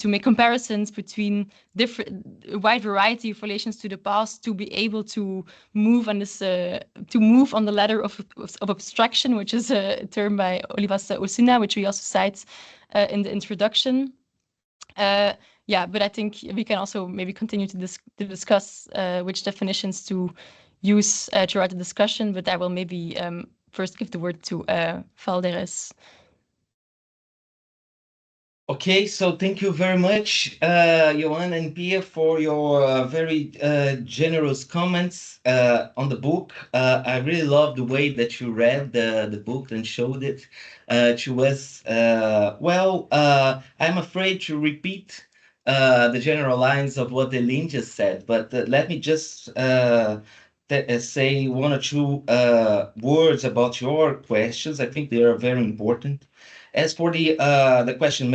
make comparisons between a wide variety of relations to the past, to be able to move on this to move on the ladder of abstraction, which is a term by Olivas Osuna, which we also cite in the introduction. But I think we can also maybe continue to discuss which definitions to use throughout the discussion, but I will maybe first give the word to Valderes. Okay, so thank you very much, Johan and Pia, for your very generous comments on the book. I really love the way that you read the book and showed it to us. I'm afraid to repeat the general lines of what Elin just said, but let me just say one or two words about your questions. I think they are very important. As for the question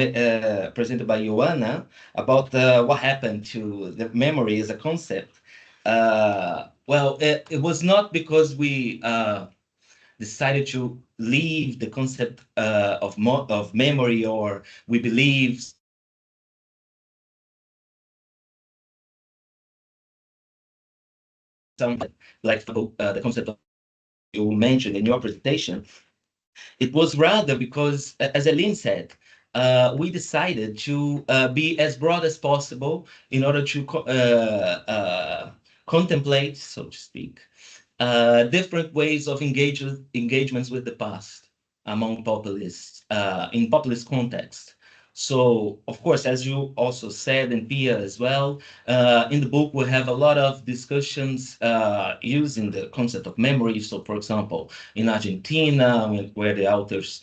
presented by Joanna about what happened to the memory as a concept, it was not because we decided to leave the concept of memory, or we believe something like the concept of you mentioned in your presentation. It was rather because, as Aline said, we decided to be as broad as possible in order to contemplate, so to speak, different ways of engagements with the past among populists in populist context. So, of course, as you also said, and Pia as well, in the book we have a lot of discussions using the concept of memory. So, for example, in Argentina, where the authors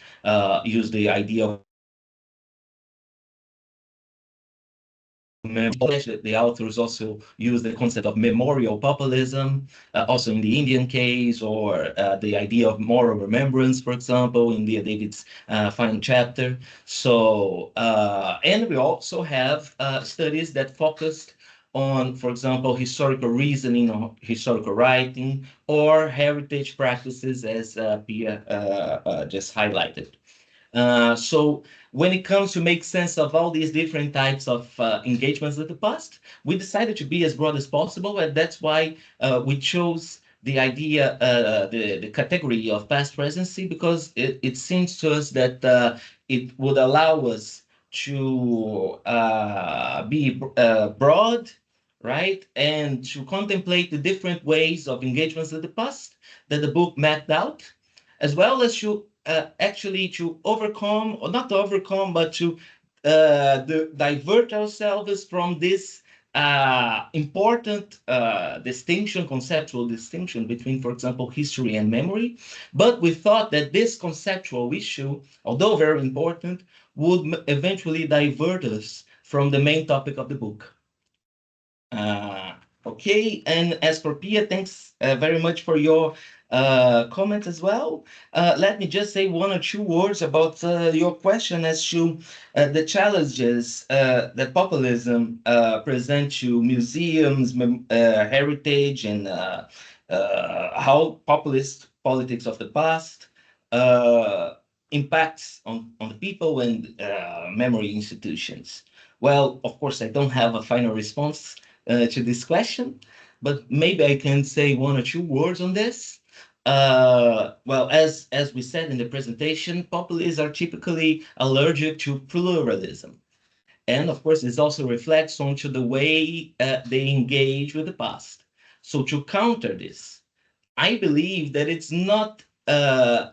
use the idea of the authors also use the concept of memorial populism, also in the Indian case, or the idea of moral remembrance, for example, in Leah David's final chapter. So, and we also have studies that focused on, for example, historical reasoning or historical writing, or heritage practices, as Pia just highlighted. So when it comes to make sense of all these different types of engagements with the past, we decided to be as broad as possible, and that's why we chose the idea, the category of past presency, because it seems to us that it would allow us to be broad, right, and to contemplate the different ways of engagements with the past that the book mapped out, as well as to actually to overcome, or not to overcome, but to divert ourselves from this important distinction, conceptual distinction between, for example, history and memory. But we thought that this conceptual issue, although very important, would eventually divert us from the main topic of the book. Okay, and as for Pia, thanks very much for your comment as well. Let me just say one or two words about your question as to the challenges that populism presents to museums, heritage, and how populist politics of the past impacts on the people and memory institutions. Well, of course, I don't have a final response to this question, but maybe I can say one or two words on this. Well, as we said in the presentation, populists are typically allergic to pluralism. And of course, this also reflects onto the way they engage with the past. So to counter this, I believe that it's not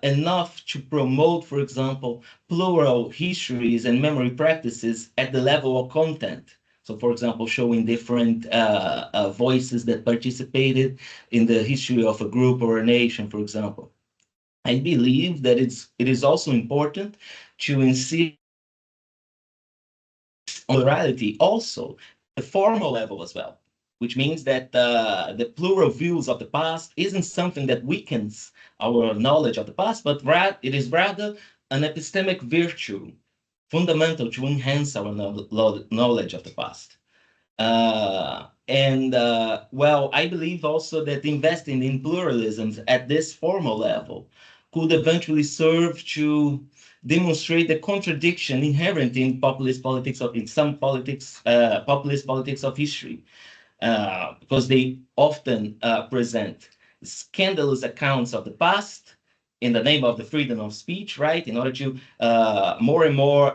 enough to promote, for example, plural histories and memory practices at the level of content. So, for example, showing different voices that participated in the history of a group or a nation, for example. I believe that it is also important to insist on plurality also at the formal level as well, which means that the plural views of the past isn't something that weakens our knowledge of the past, but it is rather an epistemic virtue fundamental to enhance our knowledge of the past. Well, I believe also that investing in pluralisms at this formal level could eventually serve to demonstrate the contradiction inherent in populist politics of in some politics, populist politics of history, because they often present scandalous accounts of the past in the name of the freedom of speech, right? In order to more and more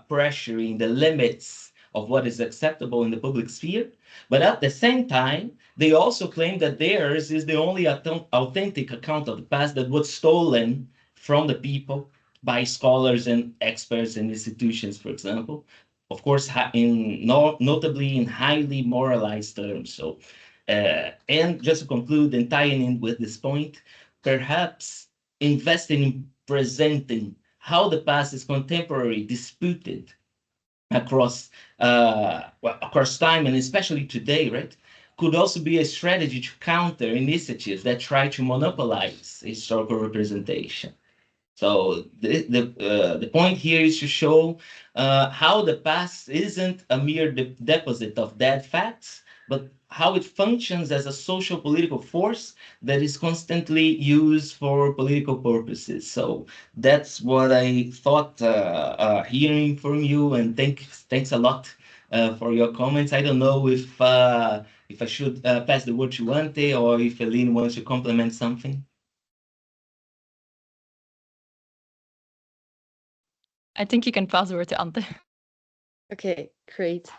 pressuring the limits of what is acceptable in the public sphere. But at the same time, they also claim that theirs is the only authentic account of the past that was stolen from the people by scholars and experts and institutions, for example. Of course, notably in highly moralized terms. So, and just to conclude and tying in with this point, perhaps investing in presenting how the past is contemporary disputed across across time and especially today, right, could also be a strategy to counter initiatives that try to monopolize historical representation. So the point here is to show how the past isn't a mere deposit of dead facts, but how it functions as a social political force that is constantly used for political purposes. So that's what I thought hearing from you, and thanks a lot for your comments. I don't know if I should pass the word to Ante or if Eline wants to complement something. I think you can pass the word to Ante. Okay, great.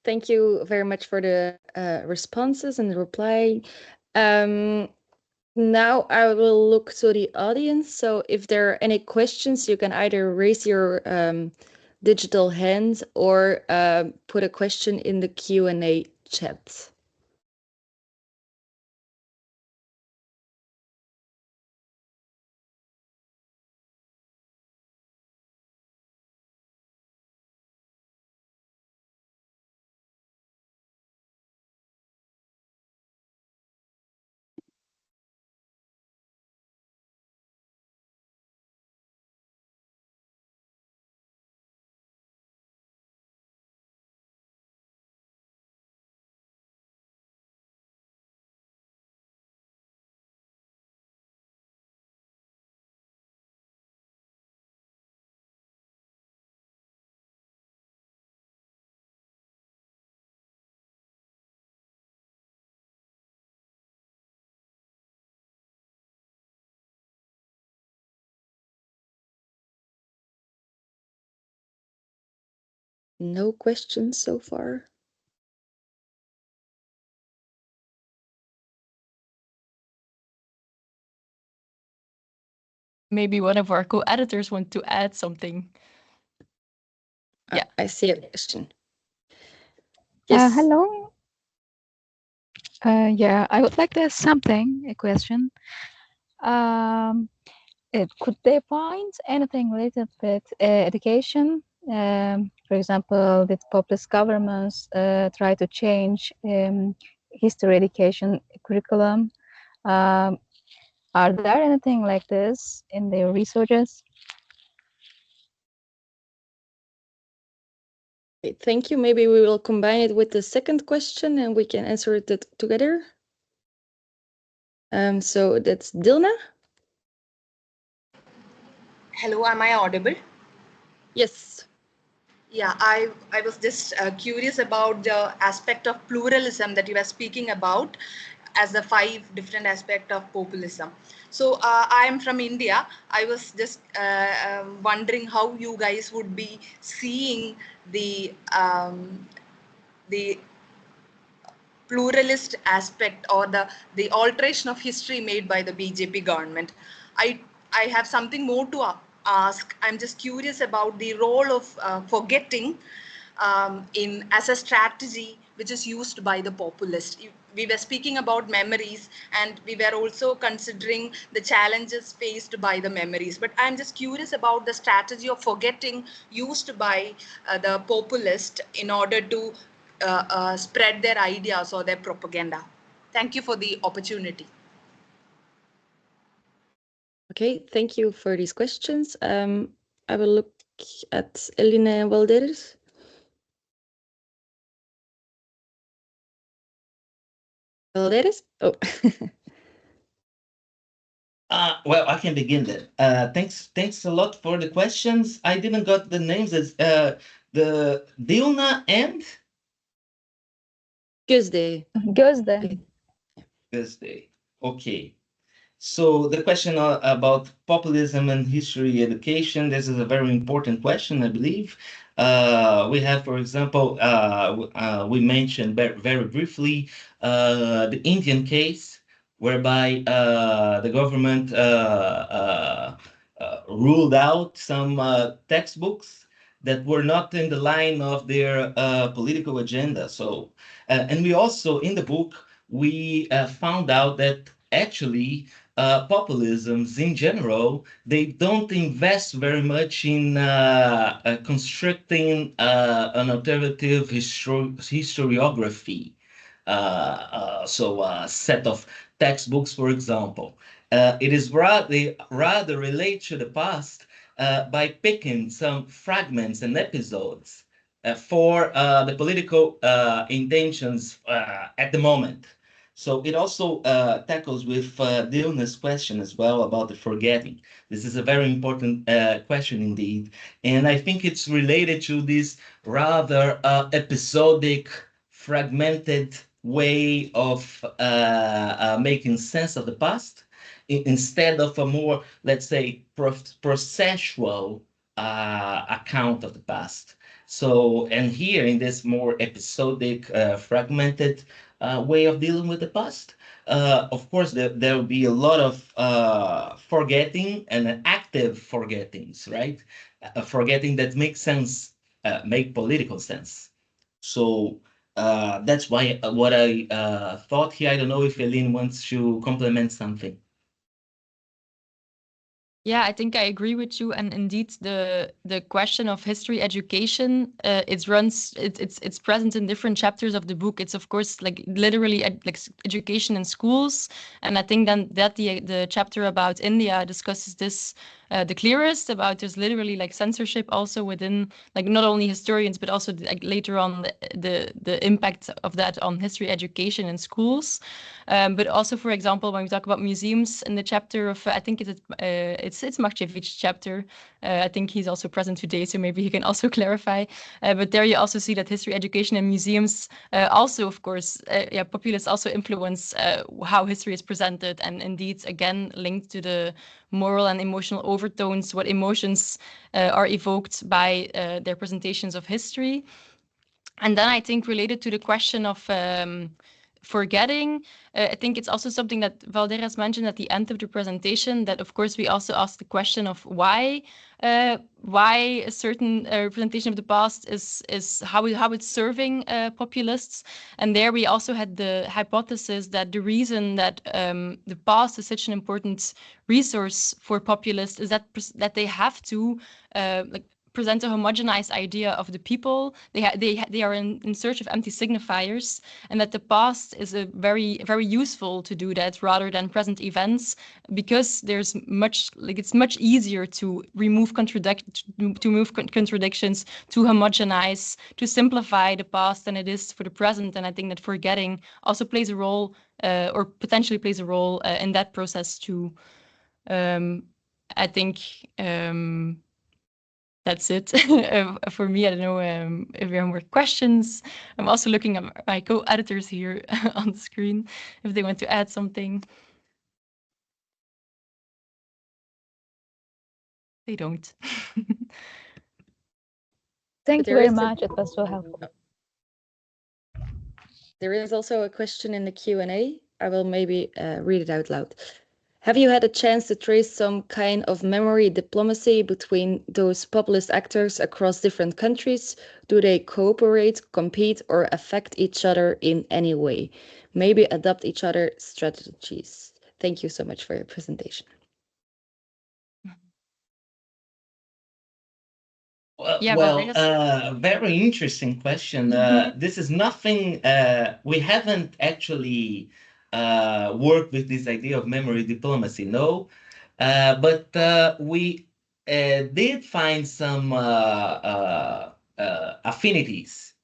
Thank you very much for the responses and the reply. Now I will look to the audience. So if there are any questions, you can either raise your digital hand or put a question in the Q&A chat. No questions so far. Maybe one of our co-editors want to add something. Yeah, I see a question. Yes. Hello. Yeah, I would like to ask a question. Could they find anything related with education? For example, did populist governments try to change history education curriculum? Um, are there anything like this in their researches? Thank you. Maybe we will combine it with the second question and we can answer it together. So that's Dilna. Hello, am I audible? Yes. Yeah, I was just curious about the aspect of pluralism that you were speaking about as the 5 different aspects of populism. So I am from India. I was just wondering how you guys would be seeing the pluralist aspect or the alteration of history made by the BJP government. I have something more to ask. I'm just curious about the role of forgetting in as a strategy which is used by the populist. We were speaking about memories and we were also considering the challenges faced by the memories. But I'm just curious about the strategy of forgetting used by the populist in order to spread their ideas or their propaganda. Thank you for the opportunity. Okay, thank you for these questions. I will look at Eline Walderes. Walderes? Oh. Well, I can begin then. Thanks a lot for the questions. I didn't got the names as the Dilna and Tuesday. Thursday. Okay. So the question about populism and history education, this is a very important question, I believe. We have, for example, we mentioned very briefly the Indian case, whereby the government ruled out some textbooks that were not in the line of their political agenda. So, and we also, in the book, we found out that actually populisms in general, they don't invest very much in constructing an alternative historiography. So a set of textbooks, for example. It is rather relate to the past by picking some fragments and episodes for the political intentions at the moment. So it also tackles with Dilna's question as well about the forgetting. This is a very important question indeed. And I think it's related to this rather episodic, fragmented way of making sense of the past instead of a more, let's say, processual account of the past. So, and here in this more episodic, fragmented way of dealing with the past, of course, there will be a lot of forgetting and active forgettings, right? Forgetting that makes sense, make political sense. So that's why what I thought here. I don't know if Eileen wants to complement something. Yeah, I think I agree with you. And indeed, the question of history education, it's present in different chapters of the book. It's of course like literally like education in schools, and I think then that the chapter about India discusses this the clearest about there's literally like censorship also within like not only historians but also like later on the impact of that on history education in schools. But also, for example, when we talk about museums in the chapter of, I think it's Marchevic's chapter. I think he's also present today, so maybe he can also clarify. But there you also see that history education and museums also, of course, populists also influence how history is presented, and indeed, again, linked to the moral and emotional overtones, what emotions are evoked by their presentations of history. And then I think related to the question of forgetting, I think it's also something that Valderas mentioned at the end of the presentation, that of course we also ask the question of why a certain representation of the past is how it's serving populists. And there we also had the hypothesis that the reason that the past is such an important resource for populists is that they have to like present a homogenized idea of the people. They are in search of empty signifiers, and that the past is a very useful to do that rather than present events, because there's it's much easier to remove contradictions, to homogenize, to simplify the past than it is for the present. And I think that forgetting also plays a role, or potentially plays a role in that process too. I think that's it for me. I don't know if there are more questions. I'm also looking at my co-editors here on the screen if they want to add something. They don't. Thank you very much. It was so helpful. There is also a question in the Q&A. I will maybe read it out loud. Have you had a chance to trace some kind of memory diplomacy between those populist actors across different countries? Do they cooperate, compete, or affect each other in any way? Maybe adopt each other's strategies. Thank you so much for your presentation. Very interesting question. This is nothing, we haven't actually worked with this idea of memory diplomacy, no. But we did find some affinities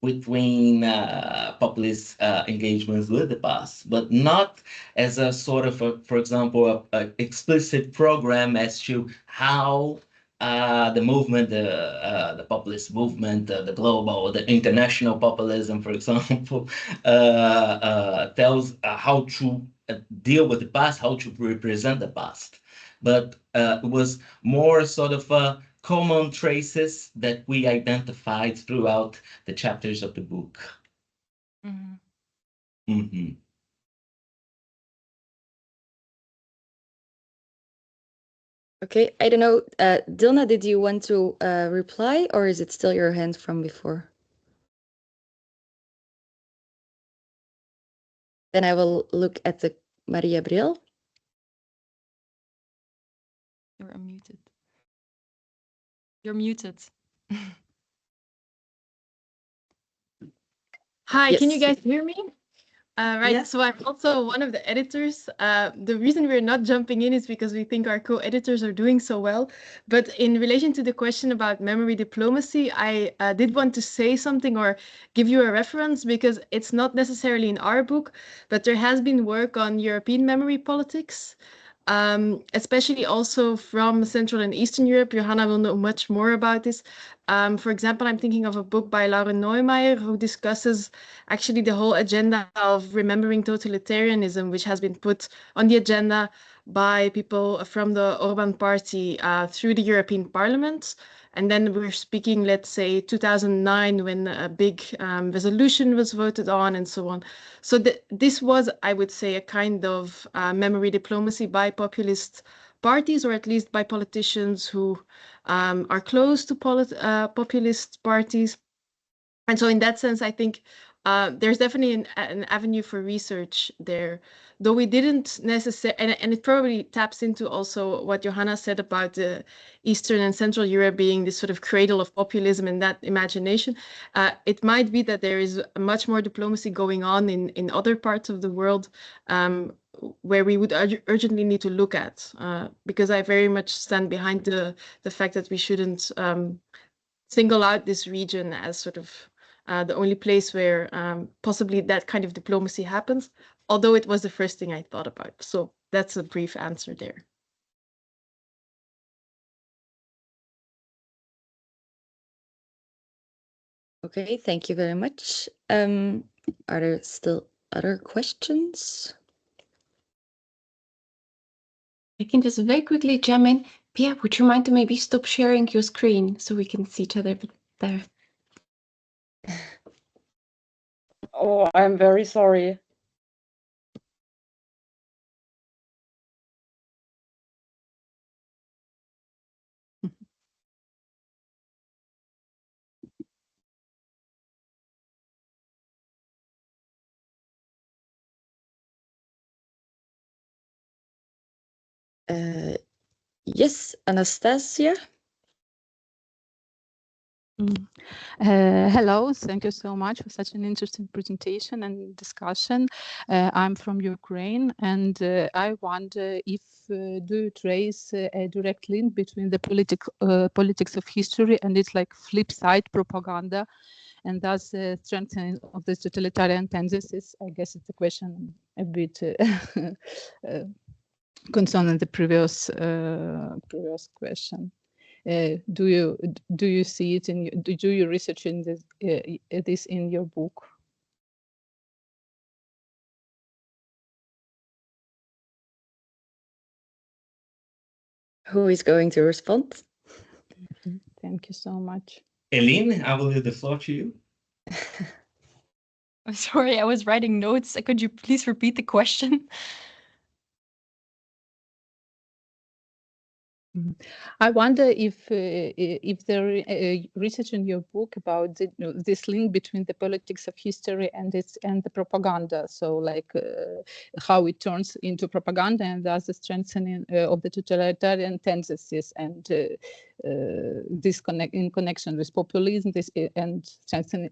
between populist engagements with the past, but not as a sort of, for example, an explicit program as to how the movement, the populist movement, the global, the international populism, for example, tells how to deal with the past, how to represent the past. But it was more sort of common traces that we identified throughout the chapters of the book. Mm-hmm. Mm-hmm. Okay, I don't know. Dilna, did you want to reply, or is it still your hand from before? Then I will look at the Maria Briel. You're unmuted. You're muted. Hi, Yes. can you guys hear me? Right, Yeah. so I'm also one of the editors. The reason we're not jumping in is because we think our co-editors are doing so well. But in relation to the question about memory diplomacy, I did want to say something or give you a reference, because it's not necessarily in our book, but there has been work on European memory politics, especially also from Central and Eastern Europe. Johanna will know much more about this. For example, I'm thinking of a book by Lauren Neumeier, who discusses actually the whole agenda of remembering totalitarianism, which has been put on the agenda by people from the Orban party through the European Parliament. And then we're speaking, let's say, 2009, when a big resolution was voted on and so on. So this was, I would say, a kind of memory diplomacy by populist parties, or at least by politicians who are close to populist parties. And so in that sense, I think there's definitely an avenue for research there, though we didn't necessarily, and it probably taps into also what Johanna said about the Eastern and Central Europe being this sort of cradle of populism and that imagination. It might be that there is much more diplomacy going on in other parts of the world where we would urgently need to look at, because I very much stand behind the fact that we shouldn't single out this region as sort of the only place where possibly that kind of diplomacy happens, although it was the first thing I thought about. So that's a brief answer there. Okay, thank you very much. Are there still other questions? I can just very quickly jump in. Pia, would you mind to maybe stop sharing your screen so we can see each other a bit better? Oh, I'm very sorry. Yes, Anastasia. Hello, thank you so much for such an interesting presentation and discussion. I'm from Ukraine, and I wonder if do you trace a direct link between the politics of history and its like flip side propaganda, and thus strengthening of the totalitarian tendencies? I guess it's a question a bit concerning the previous question. Do you see it in do you research in this in your book? Who is going to respond? Thank you so much. Eline, I will leave the floor to you. I'm sorry, I was writing notes. Could you please repeat the question? I wonder if there research in your book about this link between the politics of history and the propaganda. So like how it turns into propaganda and thus the strengthening of the totalitarian tendencies and this in connection with populism and strengthening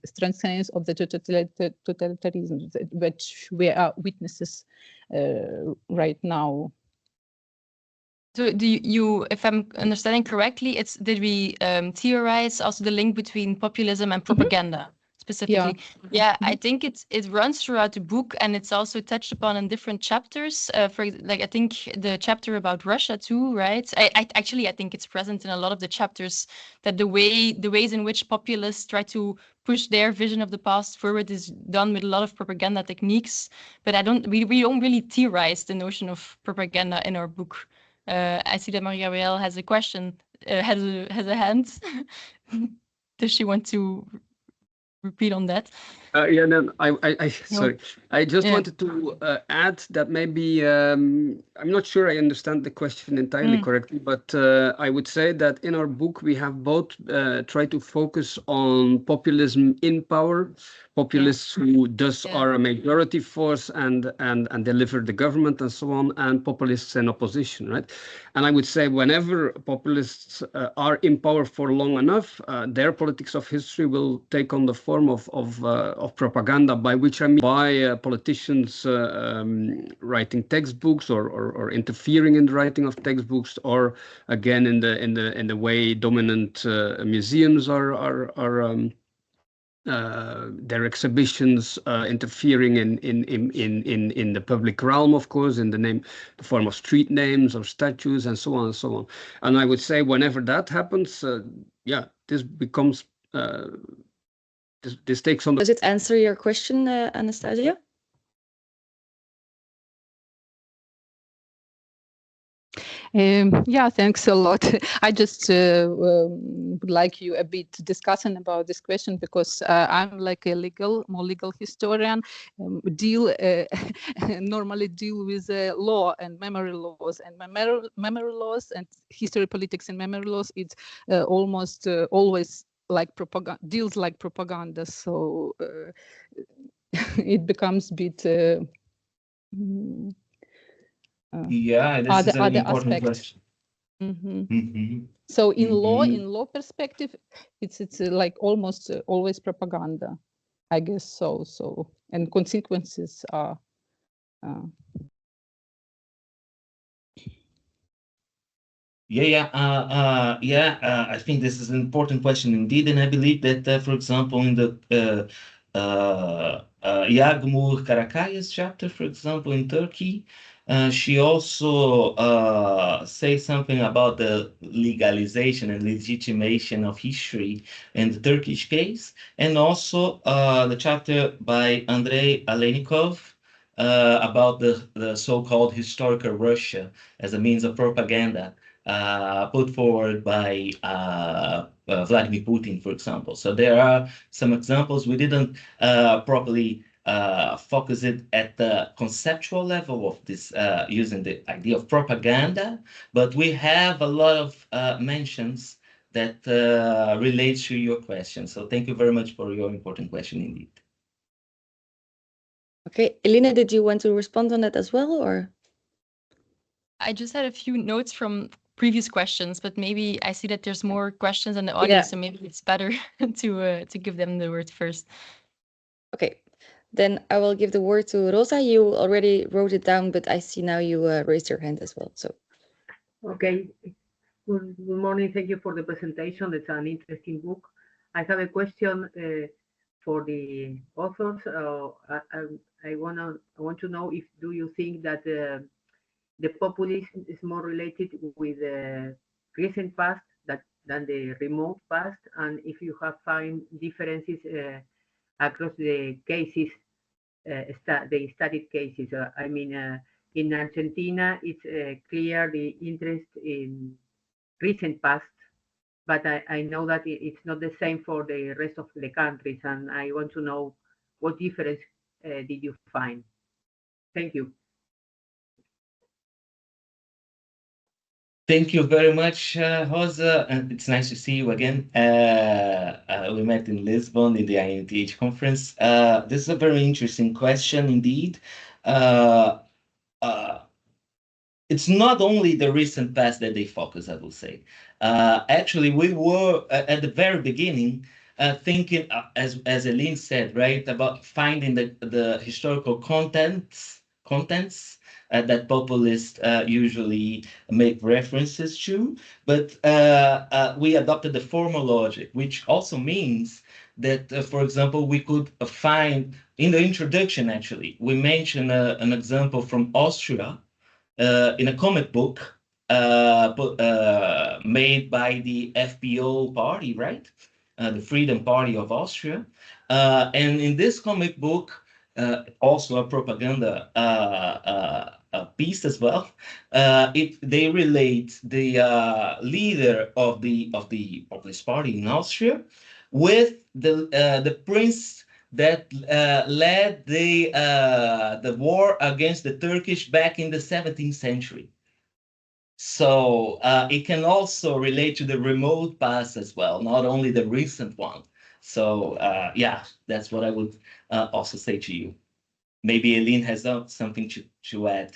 of the totalitarianism, which we are witnesses right now. So do you, if I'm understanding correctly, did we theorize also the link between populism and propaganda specifically? Yeah, I think it runs throughout the book, and it's also touched upon in different chapters. For like, I think the chapter about Russia too, right? I actually think it's present in a lot of the chapters, that the ways in which populists try to push their vision of the past forward is done with a lot of propaganda techniques. But we don't really theorize the notion of propaganda in our book. I see that Maria-Gabrielle has a question, has a hand. Does she want to repeat on that? Yeah, no, sorry. I just wanted to add that maybe I'm not sure I understand the question entirely correctly, but I would say that in our book we have both tried to focus on populism in power, populists who thus are a majority force and deliver the government and so on, and populists in opposition, right? And I would say whenever populists are in power for long enough, their politics of history will take on the form of propaganda, by which I mean by politicians writing textbooks or interfering in the writing of textbooks, or again in the way dominant museums are their exhibitions interfering in the public realm, of course, in the form of street names or statues and so on and so on. And I would say whenever that happens, this becomes this takes on. Does it answer your question, Anastasia? Yeah, thanks a lot. I just would like you a bit discussing about this question, because I'm like a more legal historian, normally deal with law and memory laws, and memory laws and history, politics and memory laws. It's almost always like propaganda, deals like propaganda. So it becomes a bit. Yeah, this is an important question. So in law perspective, it's like almost always propaganda, I guess. So and consequences are. I think this is an important question indeed, and I believe that, for example, in the Yağmur Karakayas chapter, for example, in Turkey, she also says something about the legalization and legitimation of history in the Turkish case, and also the chapter by Andrei Alenikov about the so-called historical Russia as a means of propaganda put forward by Vladimir Putin, for example. So there are some examples. We didn't properly focus it at the conceptual level of this, using the idea of propaganda, but we have a lot of mentions that relates to your question. So thank you very much for your important question indeed. Okay, Elina, did you want to respond on that as well, or? I just had a few notes from previous questions, but maybe I see that there's more questions in the audience, so maybe it's better to give them the word first. Okay, then I will give the word to Rosa. You already wrote it down, but I see now you raised your hand as well. So, okay. Good morning. Thank you for the presentation. It's an interesting book. I have a question for the authors. I want to know if do you think that the populism is more related with the recent past than the remote past, and if you have found differences across the cases, the studied cases. I mean, in Argentina, it's clear the interest in recent past, but I know that it's not the same for the rest of the countries, and I want to know what difference did you find? Thank you. Thank you very much, Rosa, and it's nice to see you again. We met in Lisbon in the INTH conference. This is a very interesting question indeed. It's not only the recent past that they focus, I will say. Actually, we were at the very beginning thinking, as Eline said, right, about finding the historical contents that populists usually make references to, but we adopted the formal logic, which also means that, for example, we could find in the introduction, actually, we mentioned an example from Austria in a comic book made by the FPO party, right? The Freedom Party of Austria. And in this comic book, also a propaganda piece as well. They relate the leader of the Populist Party in Austria with the prince that led the war against the Turkish back in the 17th century. So it can also relate to the remote past as well, not only the recent one. So yeah, that's what I would also say to you. Maybe Eline has something to add.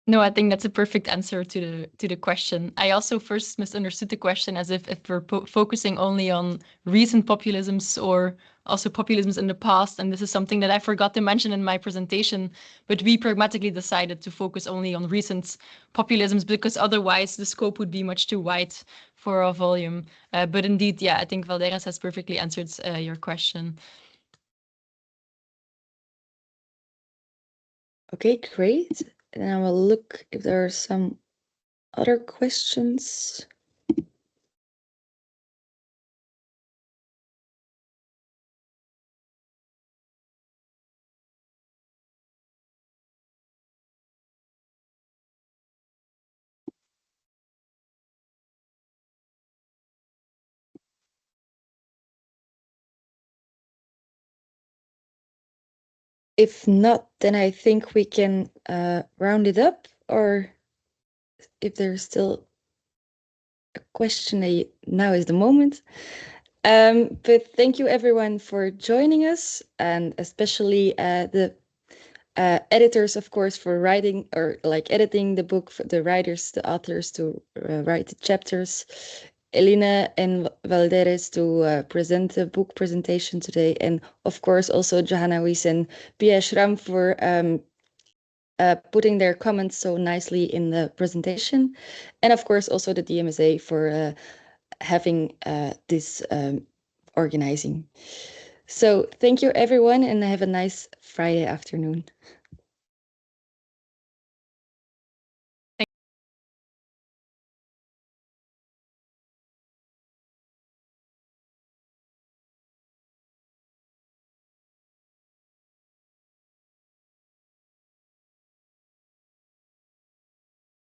No, I think that's a perfect answer to the question. I also first misunderstood the question as if we're focusing only on recent populisms or also populisms in the past. And this is something that I forgot to mention in my presentation. But we pragmatically decided to focus only on recent populisms because otherwise the scope would be much too wide for our volume. But indeed, yeah, I think Valderas has perfectly answered your question. okay, great. And I will look if there are some other questions. If not, then I think we can round it up, or if there's still a question, now is the moment. But thank you everyone for joining us, and especially the editors, of course, for writing or like editing the book, for the writers, the authors to write the chapters, Elina and Valderes to present the book presentation today, and of course also Johanna Wies and Pia Schramm for putting their comments so nicely in the presentation, and of course also the dMSA for having this organizing. So thank you everyone, and have a nice Friday afternoon.